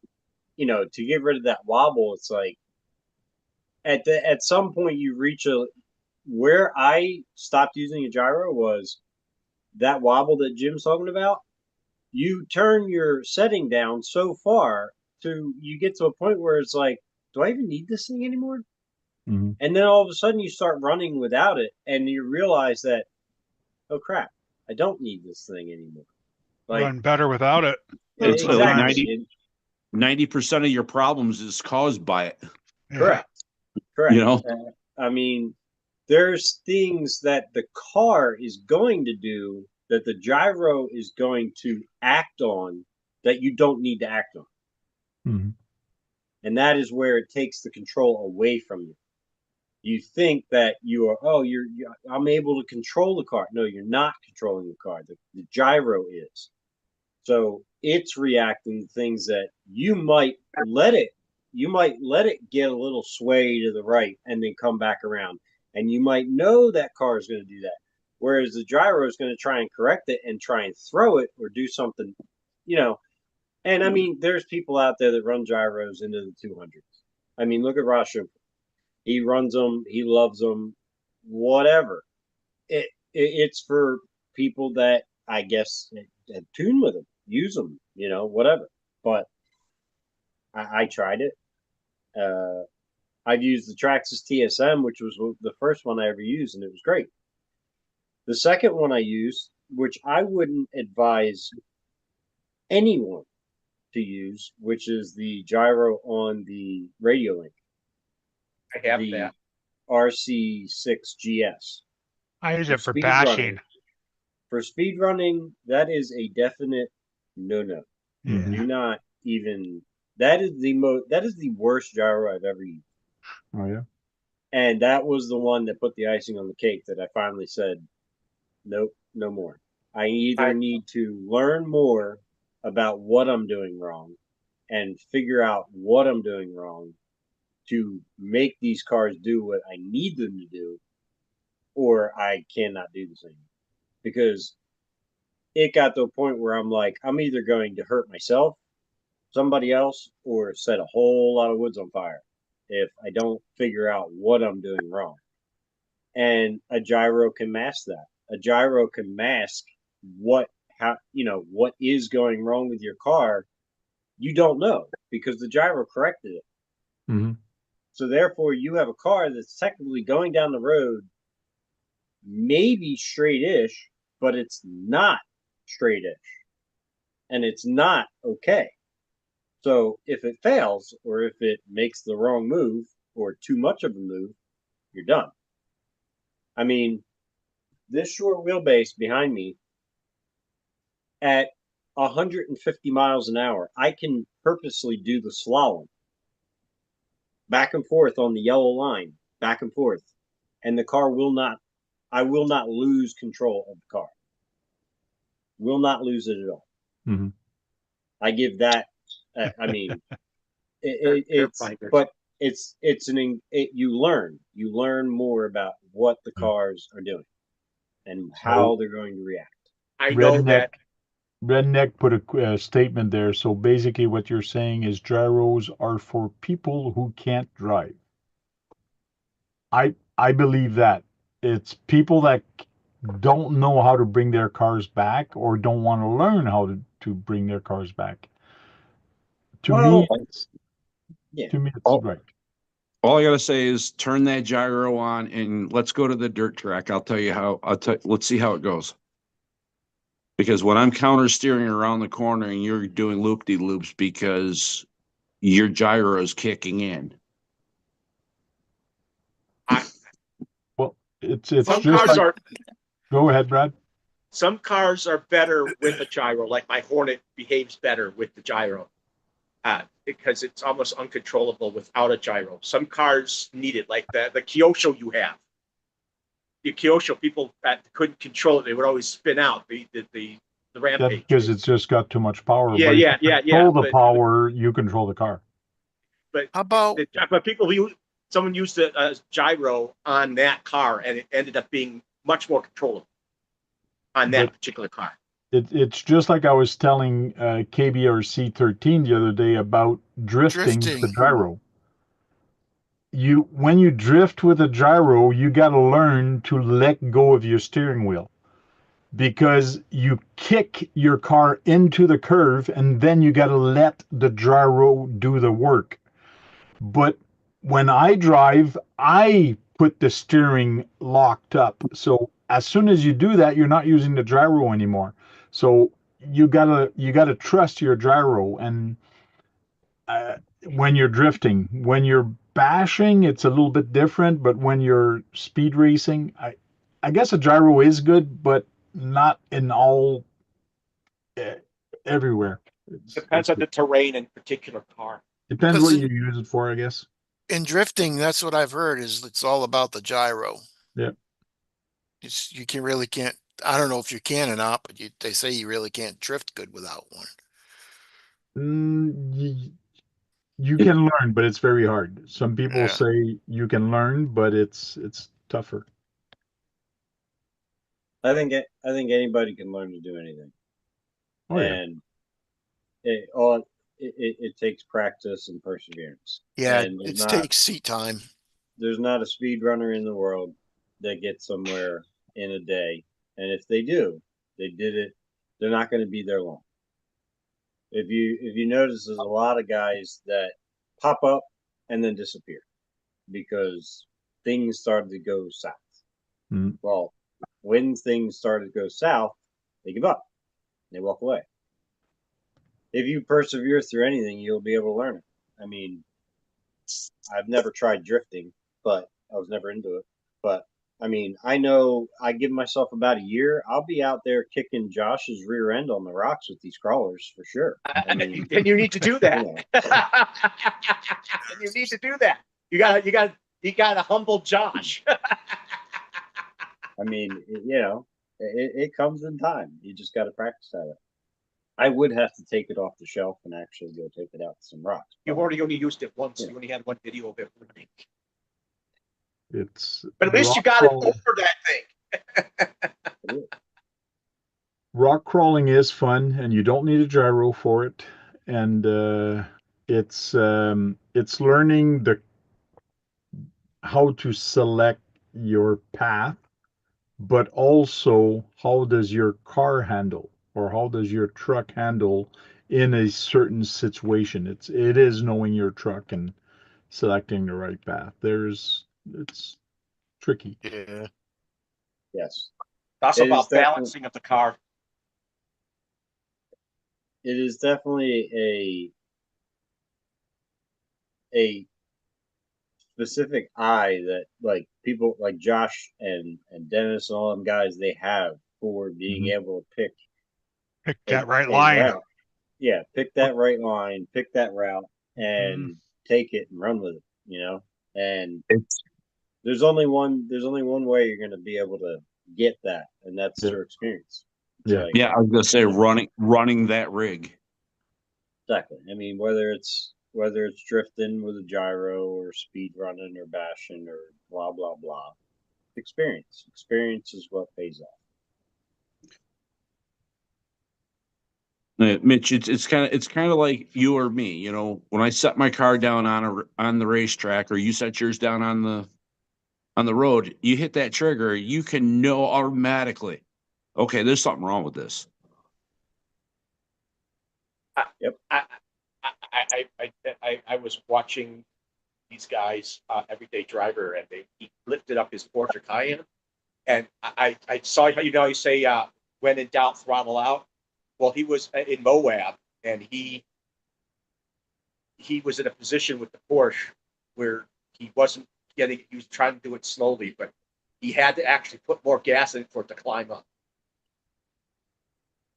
to get rid of that wobble, it's like at some point you reach where I stopped using a gyro was that wobble that Jim's talking about. You turn your setting down so far to you get to a point where it's like, do I even need this thing anymore? Mm-hmm. And then all of a sudden you start running without it, and you realize that, oh crap, I don't need this thing anymore. Like Run better without it. It's like exactly. 90% of your problems is caused by it. Yeah. Correct. Correct. You know? I mean, there's things that the car is going to do that the gyro is going to act on that you don't need to act on. Mhm. And that is where it takes the control away from you. You think that you are, I'm able to control the car. No, you're not controlling the car. The gyro is. So it's reacting to things that you might let it get a little sway to the right and then come back around. And you might know that car is going to do that. Whereas the gyro is going to try and correct it and try and throw it or do something, you know. And I mean, there's people out there that run gyros into the 200s. I mean, look at Ross Schumacher. He runs them. He loves them. Whatever. It's for people that I guess tune with them, use them, whatever. But I tried it. I've used the Traxxas TSM, which was the first one I ever used, and it was great. The second one I used, which I wouldn't advise anyone to use, which is the gyro on the Radio Link. I have the that. RC6GS. I use it for speed bashing. running. For speed running, that is a definite no-no. Mhm. Do not even. That is the worst gyro I've ever used. Oh yeah. And that was the one that put the icing on the cake that I finally said, nope, no more. I either need to learn more about what I'm doing wrong and figure out what I'm doing wrong to make these cars do what I need them to do, or I cannot do the same. Because it got to a point where I'm like, I'm either going to hurt myself, somebody else, or set a whole lot of woods on fire if I don't figure out what I'm doing wrong. And a gyro can mask that. A gyro can mask what is going wrong with your car. You don't know because the gyro corrected it. Mm-hmm. So therefore, you have a car that's technically going down the road, maybe straight-ish, but it's not straight-ish, and it's not okay. So if it fails, or if it makes the wrong move, or too much of a move, you're done. I mean, this short wheelbase behind me, at 150 miles an hour, I can purposely do the slalom back and forth on the yellow line, back and forth, and the car I will not lose control of the car. Will not lose it at all. Mm-hmm. I give that. I mean, you learn more about what the cars are doing and how they're going to react. I know that. Redneck put a statement there. So basically, what you're saying is gyros are for people who can't drive. I believe that it's people that don't know how to bring their cars back or don't want to learn how to bring their cars back. To me, it's Oh. right. All I gotta say is turn that gyro on and let's go to the dirt track. Let's see how it goes. Because when I'm counter steering around the corner and you're doing loop-de-loops because your gyro is kicking in. Well, it's Some just cars like, go ahead, Brad. Some cars are better with a gyro, like my Hornet behaves better with the gyro. Because it's almost uncontrollable without a gyro. Some cars need it, like the Kyosho you have. The Kyosho, people couldn't control it; they would always spin out the Rampage. That's because it's just got too much power. Yeah, but yeah, if you yeah, control yeah. the power, you control the car. But How about someone used a gyro on that car, and it ended up being much more controllable on that particular car. It's just like I was telling KBRC 13 the other day about drifting with the gyro. When you drift with a gyro, you got to learn to let go of your steering wheel because you kick your car into the curve and then you got to let the gyro do the work. But when I drive, I put the steering locked up. So as soon as you do that, you're not using the gyro anymore. So you gotta trust your gyro. And when you're drifting, when you're bashing, it's a little bit different. But when you're speed racing, I guess a gyro is good, but not in all everywhere. Depends on the terrain and particular car. Depends 'Cause what you use it for, I guess. in drifting, that's what I've heard is it's all about the gyro. Yeah. You can really can't. I don't know if you can or not, but they say you really can't drift good without one. You can learn, but it's very hard. Some people Yeah. say you can learn, but it's tougher. I think anybody can learn to do anything, Oh yeah. and it takes practice and perseverance. Yeah, And it takes seat time. there's not a speed runner in the world that gets somewhere in a day, and if they do, they did it. They're not going to be there long. If you notice, there's a lot of guys that pop up and then disappear because things started to go south. Mhm. Well, when things started to go south, they give up. They walk away. If you persevere through anything, you'll be able to learn it. I mean, I've never tried drifting, but I was never into it. But I mean, I know I give myself about a year. I'll be out there kicking Josh's rear end on the rocks with these crawlers for sure. I mean, Then you need to do that. you know, And you need to do that. You gotta humble Josh. I mean, it comes in time. You just got to practice at it. I would have to take it off the shelf and actually go take it out to some rocks. You've but- already only used it once. Yeah. You only had one video of it. It's But at least you got it over that thing. rock crawling is fun, and you don't need a gyro for it. And it's learning how to select your path, but also how does your car handle or how does your truck handle in a certain situation. It is knowing your truck and selecting the right path. It's tricky. Yeah. Yes, That's It is about definitely- balancing of the car. it is definitely a specific eye that like people like Josh and Dennis and all them guys they have for being Mhm. able to pick Pick that right a line. route. Yeah, pick that right line, pick that route, and take it and run with it. And It's there's only one way you're going to be able to get that, and that's Yeah. through experience. Yeah. Like, yeah, I was gonna say running that rig. exactly. I mean, whether it's drifting with a gyro or speed running or bashing or blah blah blah, experience is what pays off. Mitch, it's kind of like you or me. When I set my car down on the racetrack, or you set yours down on the road, you hit that trigger, you can know automatically, okay, there's something wrong with this. I was watching these guys, Everyday Driver, and he lifted up his Porsche Cayenne, and I saw you say when in doubt throttle out. Well, he was in Moab, and he was in a position with the Porsche where he wasn't getting. He was trying to do it slowly, but he had to actually put more gas in it for it to climb up.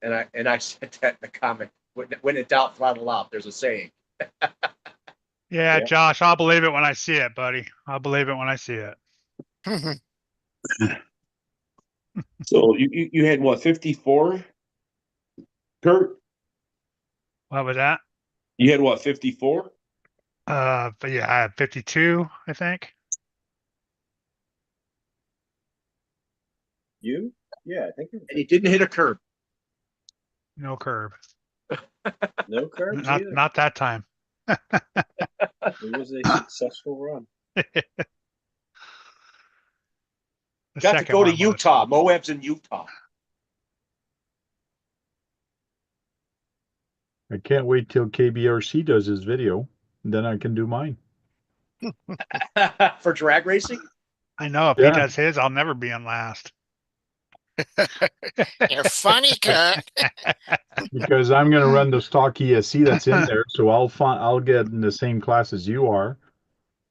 And I said that in the comment. When in doubt, throttle out. There's a saying. Yeah, Yeah. Josh, I'll believe it when I see it, buddy. I'll believe it when I see it. So you had what, 54, Kurt? What was that? You had what, 54? But yeah, I have 52, I think. You? Yeah, I think And he didn't hit a curb. No curb. no curves either. Not that time. It was a successful run. The Got to second go to one was. Utah. Moab's in Utah. I can't wait till KBRC does his video, and then I can do mine. For drag racing. I know if Yeah. he does his, I'll never be in last. You're funny, Kurt. Because I'm going to run the stock ESC that's in there, so I'll get in the same class as you are,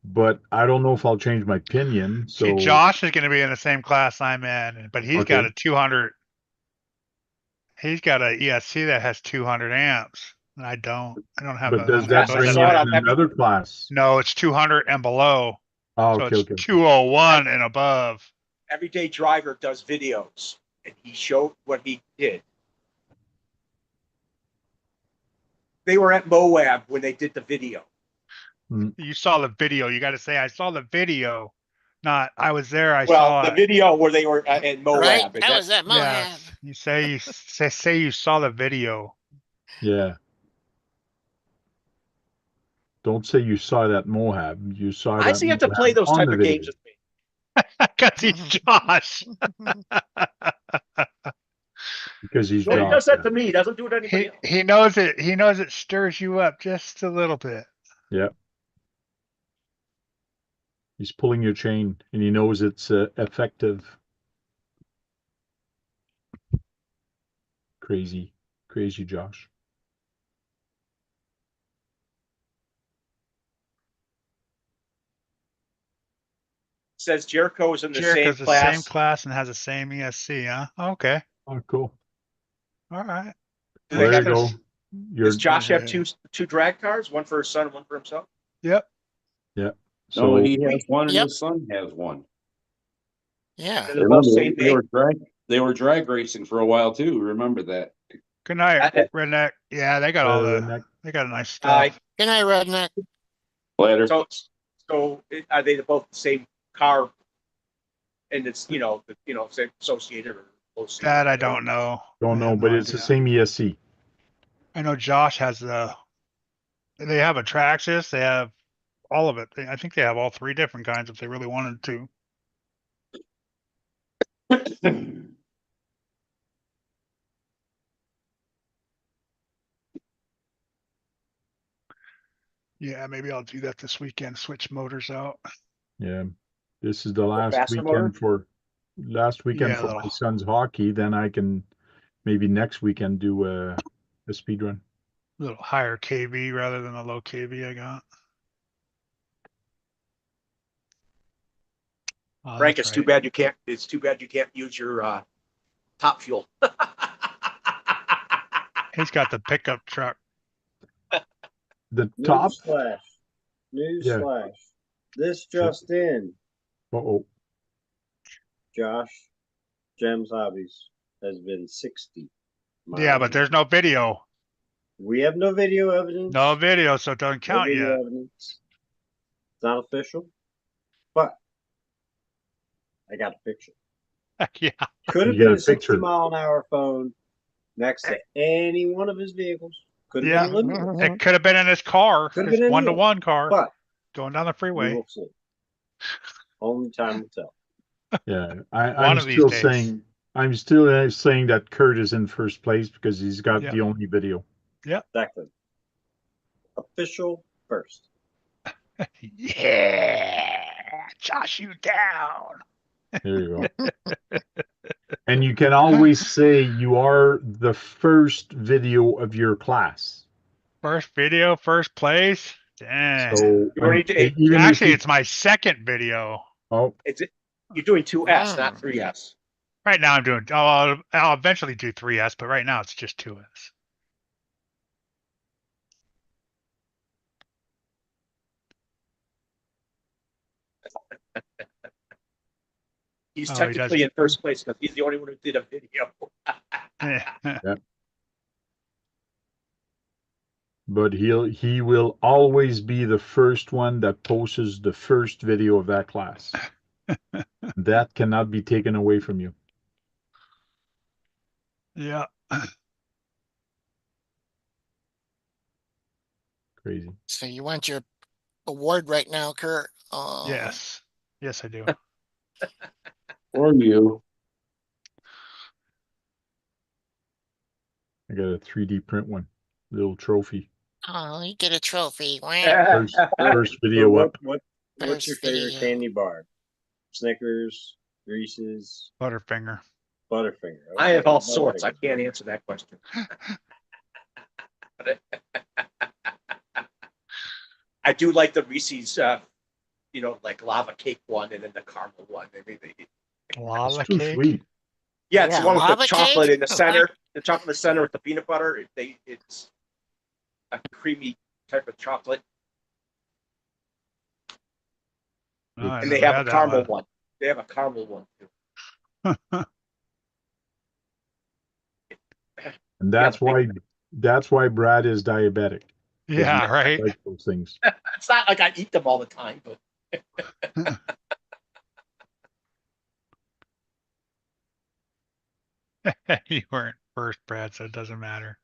but I don't know if I'll change my pinion. See, So Josh is going to be in the same class I'm in, but he's got Okay. a 200 He's got a ESC that has 200 amps. And I don't have But a. does I'm that Yes, I bring saw you it on in every- another class? No, it's 200 and below. Oh, So okay, it's okay. 201 and above. Everyday Driver does videos, and he showed what he did. They were at Moab when they did the video. You saw the video. You got to say, I saw the video. Not, I was there. I Well, saw the it. video where they were in Moab. Right? and I that- was at Moab. Yes. You say you saw the video. Yeah. Don't say you saw that Moab. You saw I that see you have to Moab play those on type the of video. games with me. Because he's Josh. Because he's Well, he Josh. does that to me. He doesn't do it to anybody else. He knows it. He knows it stirs you up just a little bit. Yeah. He's pulling your chain, and he knows it's effective. Crazy, crazy Josh. Says Jericho is in the Jericho's same the same class. class and has the same ESC, huh? Okay. Oh, cool. All right. Do Well, they there have you go. Does You're, Josh have two drag cars? One for his son and one for himself? Yep. so No, he has one and Yep. his son has one. Yeah. They're both same They make? were drag racing for a while too. Remember that? Good night, I- Redneck. Yeah, they got all the. They got nice stuff. Good night, Redneck. Later. So are they both the same car? And it's same associated or close. That I don't know. don't I know, have but no it's the idea. same ESC. I know Josh has the. They have a Traxxas. They have all of it. I think they have all three different kinds if they really wanted to. Yeah, maybe I'll do that this weekend. Switch motors out. Yeah. This is the last faster weekend motor? Yeah, for my little. son's hockey. Then I can maybe next weekend do a speed run. Little higher KV rather than a low KV I got. Oh, Frank, that's it's too right. bad you can't. It's too bad you can't use your top fuel. He's got the pickup truck. The top. Newsflash. Yeah. Newsflash. This just in. Uh-oh. Josh, Gem's Hobbies has been 60. Yeah, but there's no video. We have no video evidence. No video, so it doesn't No count video yet. evidence. It's not official, but I got a picture. Yeah. Could have You got been a a 60 picture. mile an hour phone next to any one of his vehicles. Could have Yeah. been limitless. It could have been in his car, Could have his been in one-to-one car, But going down the we freeway. will see. Only time will tell. Yeah. One I'm of these still days. saying that Kurt is in first place because he's got Yeah. the only video. Exactly. Official first. Yeah. Josh you down. There you go. And you can always say you are the first video of your class. First video, first place. Dang. So You don't need to- even if Actually, you- it's my second video. oh, You're doing 2S, Wow. not 3S. Right now I'm doing, I'll eventually do 3S, but right now it's just 2S. He's Oh, he technically does. in first place because he's the only one who did a video. but he will always be the first one that posts the first video of that class. That cannot be taken away from you. Yeah. Crazy. So you want your award right now, Kurt? Yes. Yes, I do. Or you. I got a 3D print one, little trophy. Oh, you get a trophy. Wow. First video So up. what's your First favorite video. candy bar? Snickers, Reese's, Butterfinger. Butterfinger. I have all Butterfinger. sorts. I can't answer that question. I do like the Reese's, like lava cake one and then the caramel one. Lava It's too cake. sweet. Yeah, it's Yeah, the one with the lava chocolate cake? in the center. The chocolate in the center with the peanut butter. It's a creamy type of chocolate, No, I and they never have a had that caramel one. one. They have a caramel one too. And Yeah, that's why Brad is diabetic. 'Cause he Yeah, right. like those things. it's not like I eat them all the time, but You weren't first, Brad, so it doesn't matter.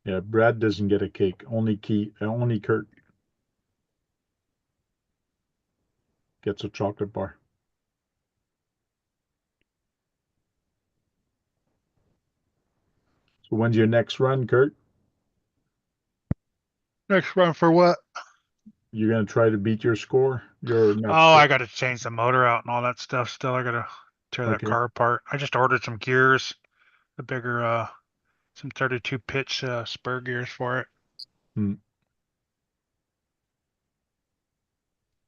Yeah, Brad doesn't get a cake. Only Kurt gets a chocolate bar. So when's your next run, Kurt? Next run for what? You're gonna try to beat your score? Your Oh, not I score. got to change the motor out and all that stuff still. I got to tear that Okay. car apart. I just ordered some gears, the bigger, some 32 pitch spur gears for it. Hmm.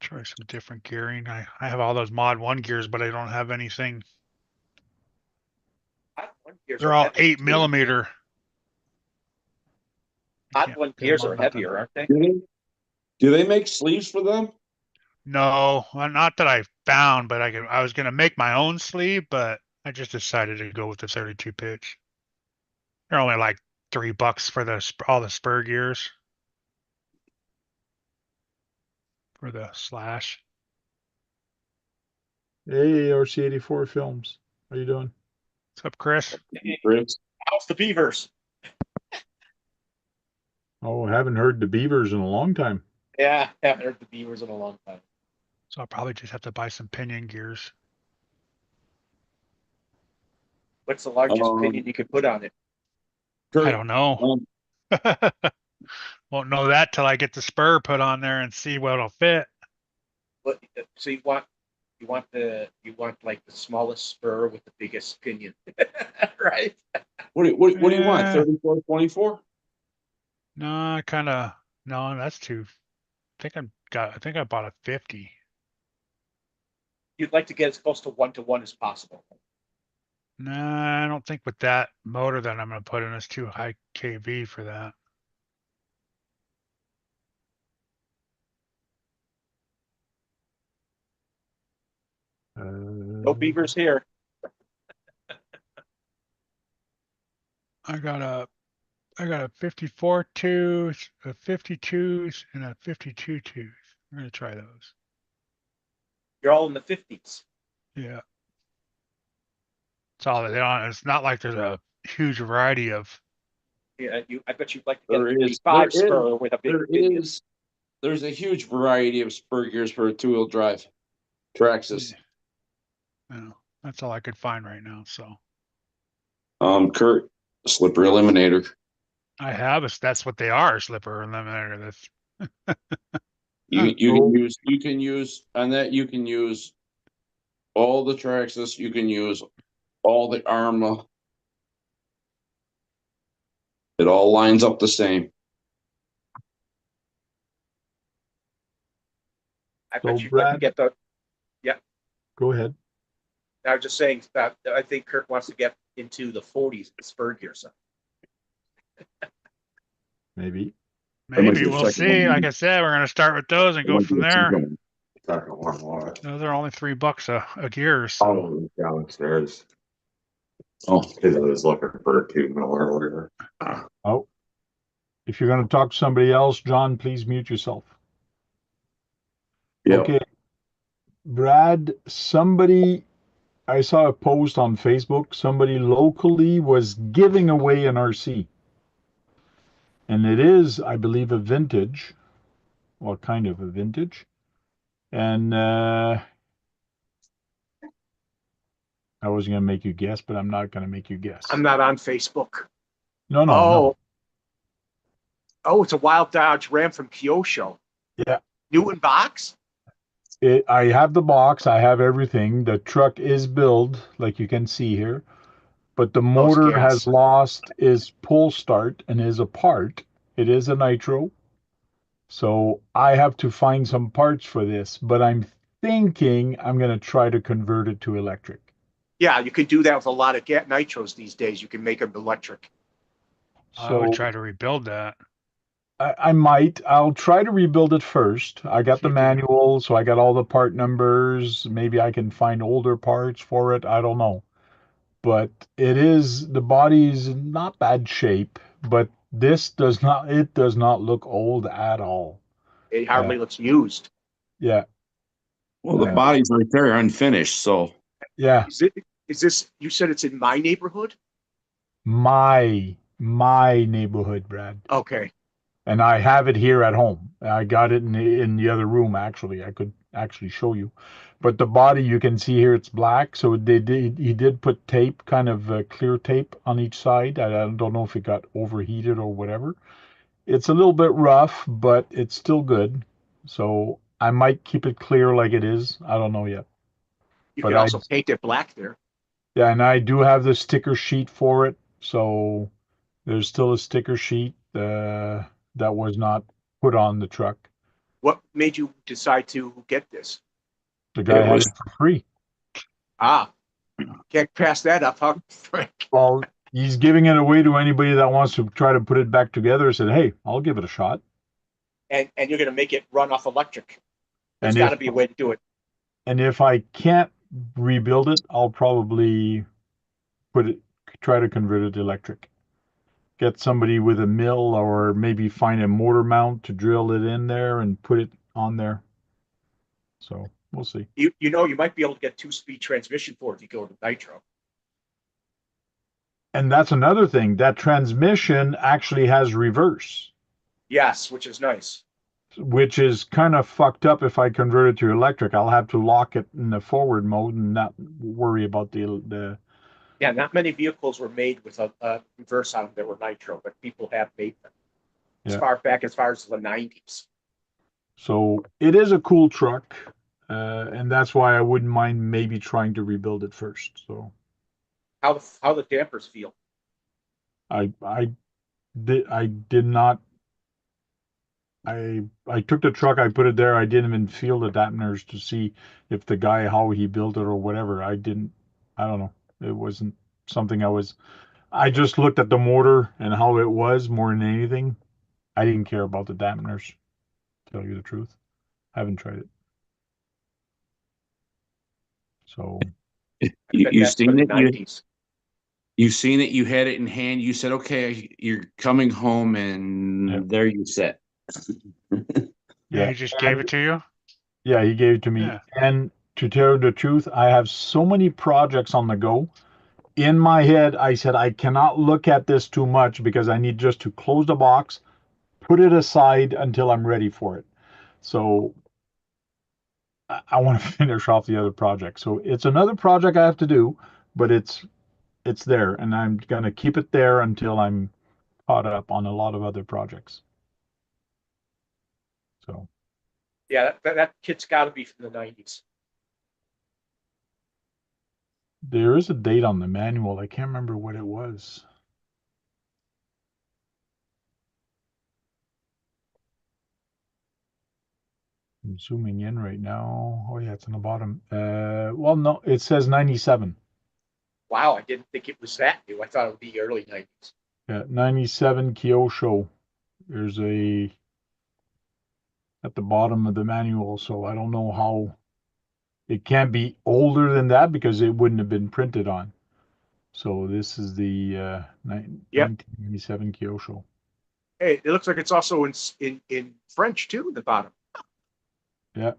Try some different gearing. I have all those Mod 1 gears, but I don't have anything. hot one gears They're are all heavy, 8 millimeter. Hot Can't one get them gears on are nothing. heavier, aren't they? Do they make sleeves for them? No, well, not that I found, but I was gonna make my own sleeve, but I just decided to go with the 32 pitch. They're only like $3 for all the spur gears for the slash. Hey, RC84 Films. How you doing? What's up, Chris? Chris? How's the Beavers? Oh, haven't heard the Beavers in a long time. Yeah, haven't heard the Beavers in a long time. So I'll probably just have to buy some pinion gears. What's the largest pinion you could put on it? I don't know. Um, Won't know that till I get the spur put on there and see what'll fit. What? So you want like the smallest spur with the biggest pinion, right? what do you want? Eh. 34, 24? No, no, that's too. I think I bought a 50. You'd like to get as close to 1-to-1 as possible. Nah, I don't think with that motor that I'm gonna put in is too high kV for that. No Beavers here. I got a 54 tooth, a 52, and a 52 tooth. I'm gonna try those. You're all in the 50s. Yeah. It's all they don't. It's not like there's a huge variety of. Yeah, I bet you'd like to get There a is 45 spur with a big there pinion. is there's a huge variety of spur gears for a two-wheel drive. Traxxas. Yeah, that's all I could find right now. So Kurt, slippery eliminator. I have that's what they are, slipper eliminator. That's You can use on that, you can use all the Traxxas, you can use all the Arma. It all lines up the same. I So bet you'd like to Brad, get the. go ahead. I was just saying that I think Kurt wants to get into the 40s spur gear side. Maybe. maybe we'll see. Like I said, we're gonna start with those and go from there. What? Those are only $3 a gear. So Oh, downstairs. Oh, because I was looking for a 2 mil earlier. Oh, if you're going to talk to somebody else, John, please mute yourself. Yeah. Okay. Brad, I saw a post on Facebook. Somebody locally was giving away an RC. And it is, I believe, a vintage. Well, kind of a vintage. And I wasn't going to make you guess, but I'm not going to make you guess. I'm not on Facebook. No. Oh, it's a Wild Dodge Ram from Kyosho. Yeah. New in box? I have the box. I have everything. The truck is built, like you can see here. But the motor gas. has lost its pull start and is apart. It is a nitro. So I have to find some parts for this. But I'm thinking I'm going to try to convert it to electric. Yeah, you can do that with a lot of nitros these days. You can make them electric. I would So try to rebuild that. I might. I'll try to rebuild it first. I got See the if you can- manual, so I got all the part numbers. Maybe I can find older parts for it. I don't know. But the body's in not bad shape, but it does not look old at all. It hardly looks used. Yeah. Well, the Uh, body's right there unfinished, so yeah. Is this, you said it's in my neighborhood? My neighborhood, Brad. Okay. And I have it here at home. I got it in the other room, actually. I could actually show you. But the body, you can see here, it's black. So he did put tape, kind of clear tape on each side. I don't know if it got overheated or whatever. It's a little bit rough, but it's still good. So I might keep it clear like it is. I don't know yet. You But can also paint it black there. yeah, and I do have the sticker sheet for it. So there's still a sticker sheet that was not put on the truck. What made you decide to get this? The guy It had was- it for free. Ah, can't pass that up, huh, Frank? Well, he's giving it away to anybody that wants to try to put it back together. I said, hey, I'll give it a shot. And you're going to make it run off electric. There's And got to be a way to do it. if I can't rebuild it, I'll probably try to convert it to electric. Get somebody with a mill or maybe find a motor mount to drill it in there and put it on there. So we'll see. You might be able to get 2-speed transmission for it if you go to nitro. And that's another thing. That transmission actually has reverse, Yes, which is nice. which is kind of fucked up if I convert it to electric. I'll have to lock it in the forward mode and not worry about the Yeah, not many vehicles were made with a reverse on them that were nitro, but people have made them as Yeah. far back as the 90s. So it is a cool truck, and that's why I wouldn't mind maybe trying to rebuild it first. So How the dampers feel? I did not. I took the truck, I put it there. I didn't even feel the dampeners to see if the guy how he built it or whatever. I didn't. I don't know. It wasn't something I just looked at the motor and how it was more than anything. I didn't care about the dampeners, to tell you the truth. I haven't tried it. So you've seen it. 90s. You've seen it. You had it in hand. You said, "Okay, you're coming home," and Yeah. there you sit. Yeah, he just gave it to you. yeah, he gave it to me. Yeah. And to tell you the truth, I have so many projects on the go. In my head, I said I cannot look at this too much because I need just to close the box, put it aside until I'm ready for it. So I want to finish off the other project. So it's another project I have to do, but it's there, and I'm gonna keep it there until I'm caught up on a lot of other projects. So Yeah, that kit's got to be from the 90s. there is a date on the manual. I can't remember what it was. I'm zooming in right now. Oh yeah, it's on the bottom. Well, no, it says 97. Wow, I didn't think it was that new. I thought it would be early 90s. Yeah, 97 Kyosho. There's at the bottom of the manual, so I don't know how it can't be older than that because it wouldn't have been printed on. So this is the Yep. 1997 Kyosho. Hey, it looks like it's also in French too, the bottom. Yeah.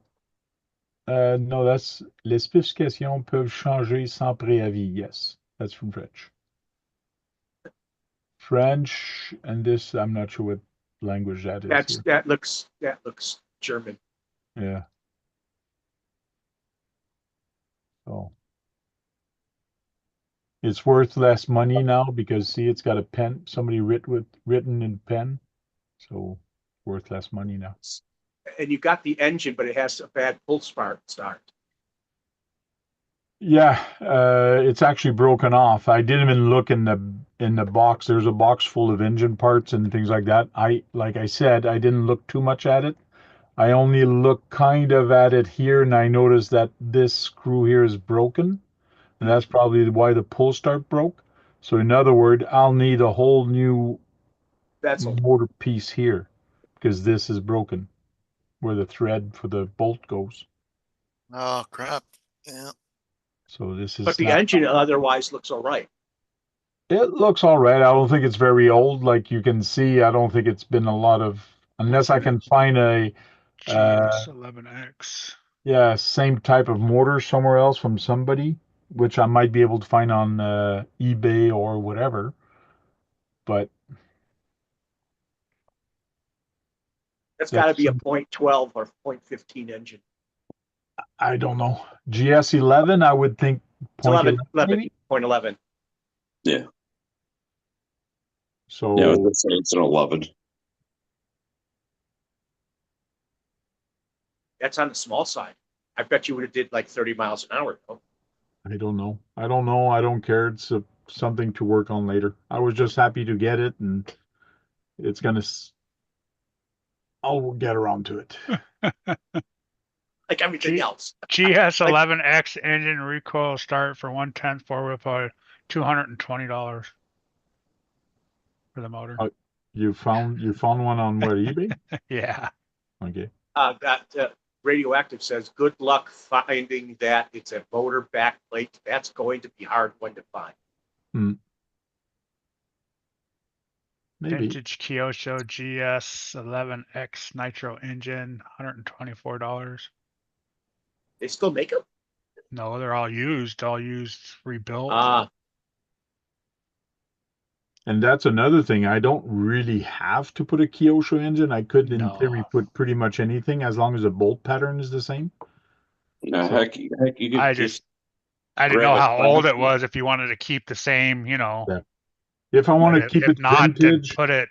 No, that's les spécifications peuvent changer sans préavis. Yes, that's from French. French, and this I'm not sure what language that is. Here. That looks German. Yeah. So it's worth less money now because see, it's got a pen. Somebody written in pen, so worth less money now. And you got the engine, but it has a bad pull start. Yeah, it's actually broken off. I didn't even look in the box. There's a box full of engine parts and things like that. Like I said, I didn't look too much at it. I only look kind of at it here, and I notice that this screw here is broken, and that's probably why the pull start broke. So in other words, I'll need a whole new That's all. motor piece here because this is broken where the thread for the bolt goes. Oh, crap. Yeah. So this is But the not. engine otherwise looks all right. It looks all right. I don't think it's very old. Like you can see, I don't think it's been a lot of, unless I can find a, GS11X. yeah, same type of motor somewhere else from somebody, which I might be able to find on eBay or whatever. But That's got to that's, be a .12 or .15 engine. I don't know. GS11, I would think It's 11, maybe. .11. Yeah. So Yeah, it's an 11. That's on the small side. I bet you would have did like 30 miles an hour. Though. I don't know. I don't know. I don't care. It's something to work on later. I was just happy to get it, and it's gonna. I'll get around to it. Like everything else. GS11X engine recoil start for 1/10 4-wheel power, $220 for the motor. You found one on where, eBay? Yeah. Okay. That Radioactive says, good luck finding that. It's a motor back plate. That's going to be hard one to find. Maybe. Vintage Kyosho GS11X nitro engine, $124. They still make them? No, they're all used, rebuilt. And that's another thing. I don't really have to put a Kyosho engine. I could, in theory, put pretty much anything as long as the bolt pattern is the same. No, So- heck, you could I just didn't know grab a how old it classic. was. If you wanted to keep the same, Yeah. If I want but to keep if it not, vintage, then put a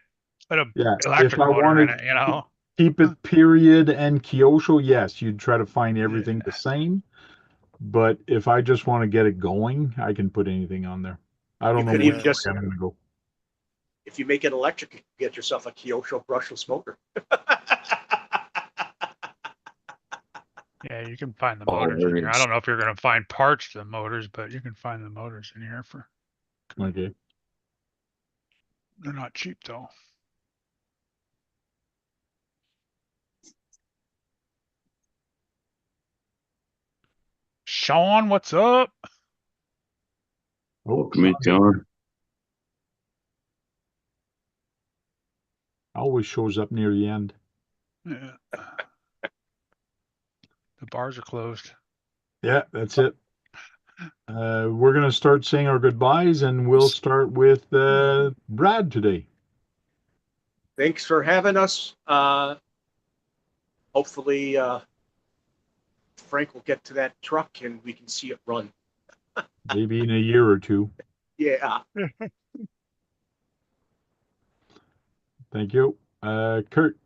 yeah. electric If I motor in wanted it. keep it period and Kyosho, yes, you'd try to find everything the same. But if I just want to get it going, I can put anything on there. I don't You know could which even way just, I'm going to go. if you make it electric, you can get yourself a Kyosho brushless motor. Yeah, you can find the Oh, motors in there here. is. I don't know if you're going to find parts to the motors, but you can find the motors in here Okay. they're not cheap though. Sean, what's up? Oh, Me, John. always shows up near the end. Yeah. The bars are closed. Yeah, that's it. We're going to start saying our goodbyes, and we'll start with Brad today. Thanks for having us. Hopefully, Frank will get to that truck and we can see it run. Maybe in a year or two. Yeah. Thank you. Kurt.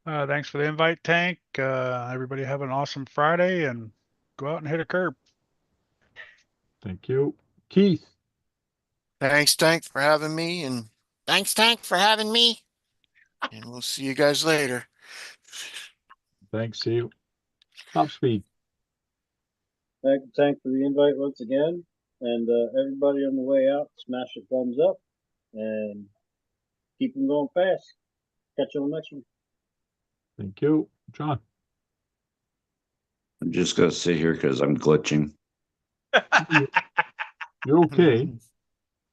Thanks for the invite, Tank. Everybody have an awesome Friday and go out and hit a curb. Thank you. Keith. Thanks, Tank, for having me. And thanks, Tank, for having me. And we'll see you guys later. Thanks. See you. Top speed. Thank you, Tank, for the invite once again. And everybody on the way out, smash a thumbs up and keep them going fast. Catch you on the next one. Thank you. John. I'm just going to sit here because I'm glitching. You're okay.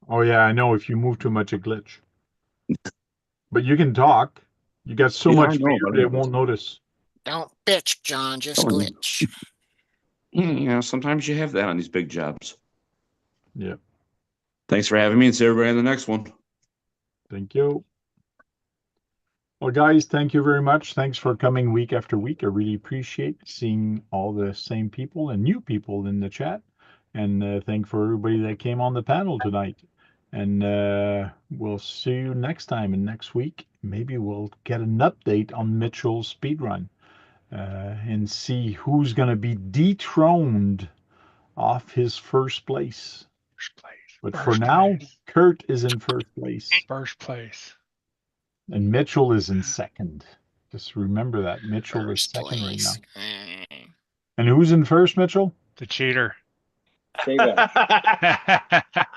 Oh, yeah, I know. If you move too much, it glitch. But you can talk. You got so Yeah, I much know, fear, but they won't notice. Don't bitch, John. Just Oh, yeah. glitch. You know, sometimes you have that on these big jobs. Yeah. Thanks for having me, and see everybody on the next one. Thank you. Well, guys, thank you very much. Thanks for coming week after week. I really appreciate seeing all the same people and new people in the chat. And thank for everybody that came on the panel tonight. And we'll see you next time. And next week, maybe we'll get an update on Mitchell's speedrun and see who's going to be dethroned off his first place. First place. But First for now, place. Kurt is in first place. First place. And Mitchell is in second. Just remember that. Mitchell is First second right now. place. And who's in first, Mitchell? The cheater. K-Bash.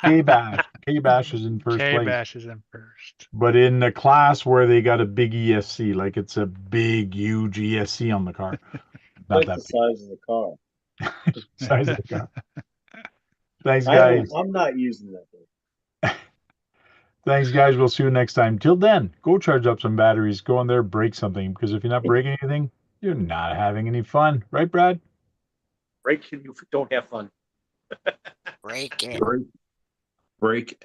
K-Bash. K-Bash is in first place. K-Bash is in first. But in the class where they got a big ESC, like it's a big, huge ESC on the car. Not Like that the size of the car. big size of the car. Thanks, guys. I'm not using that thing. Thanks, guys. We'll see you next time. Till then, go charge up some batteries. Go in there, break something. Because if you're not breaking anything, you're not having any fun. Right, Brad? Break and you don't have fun. Break it. Break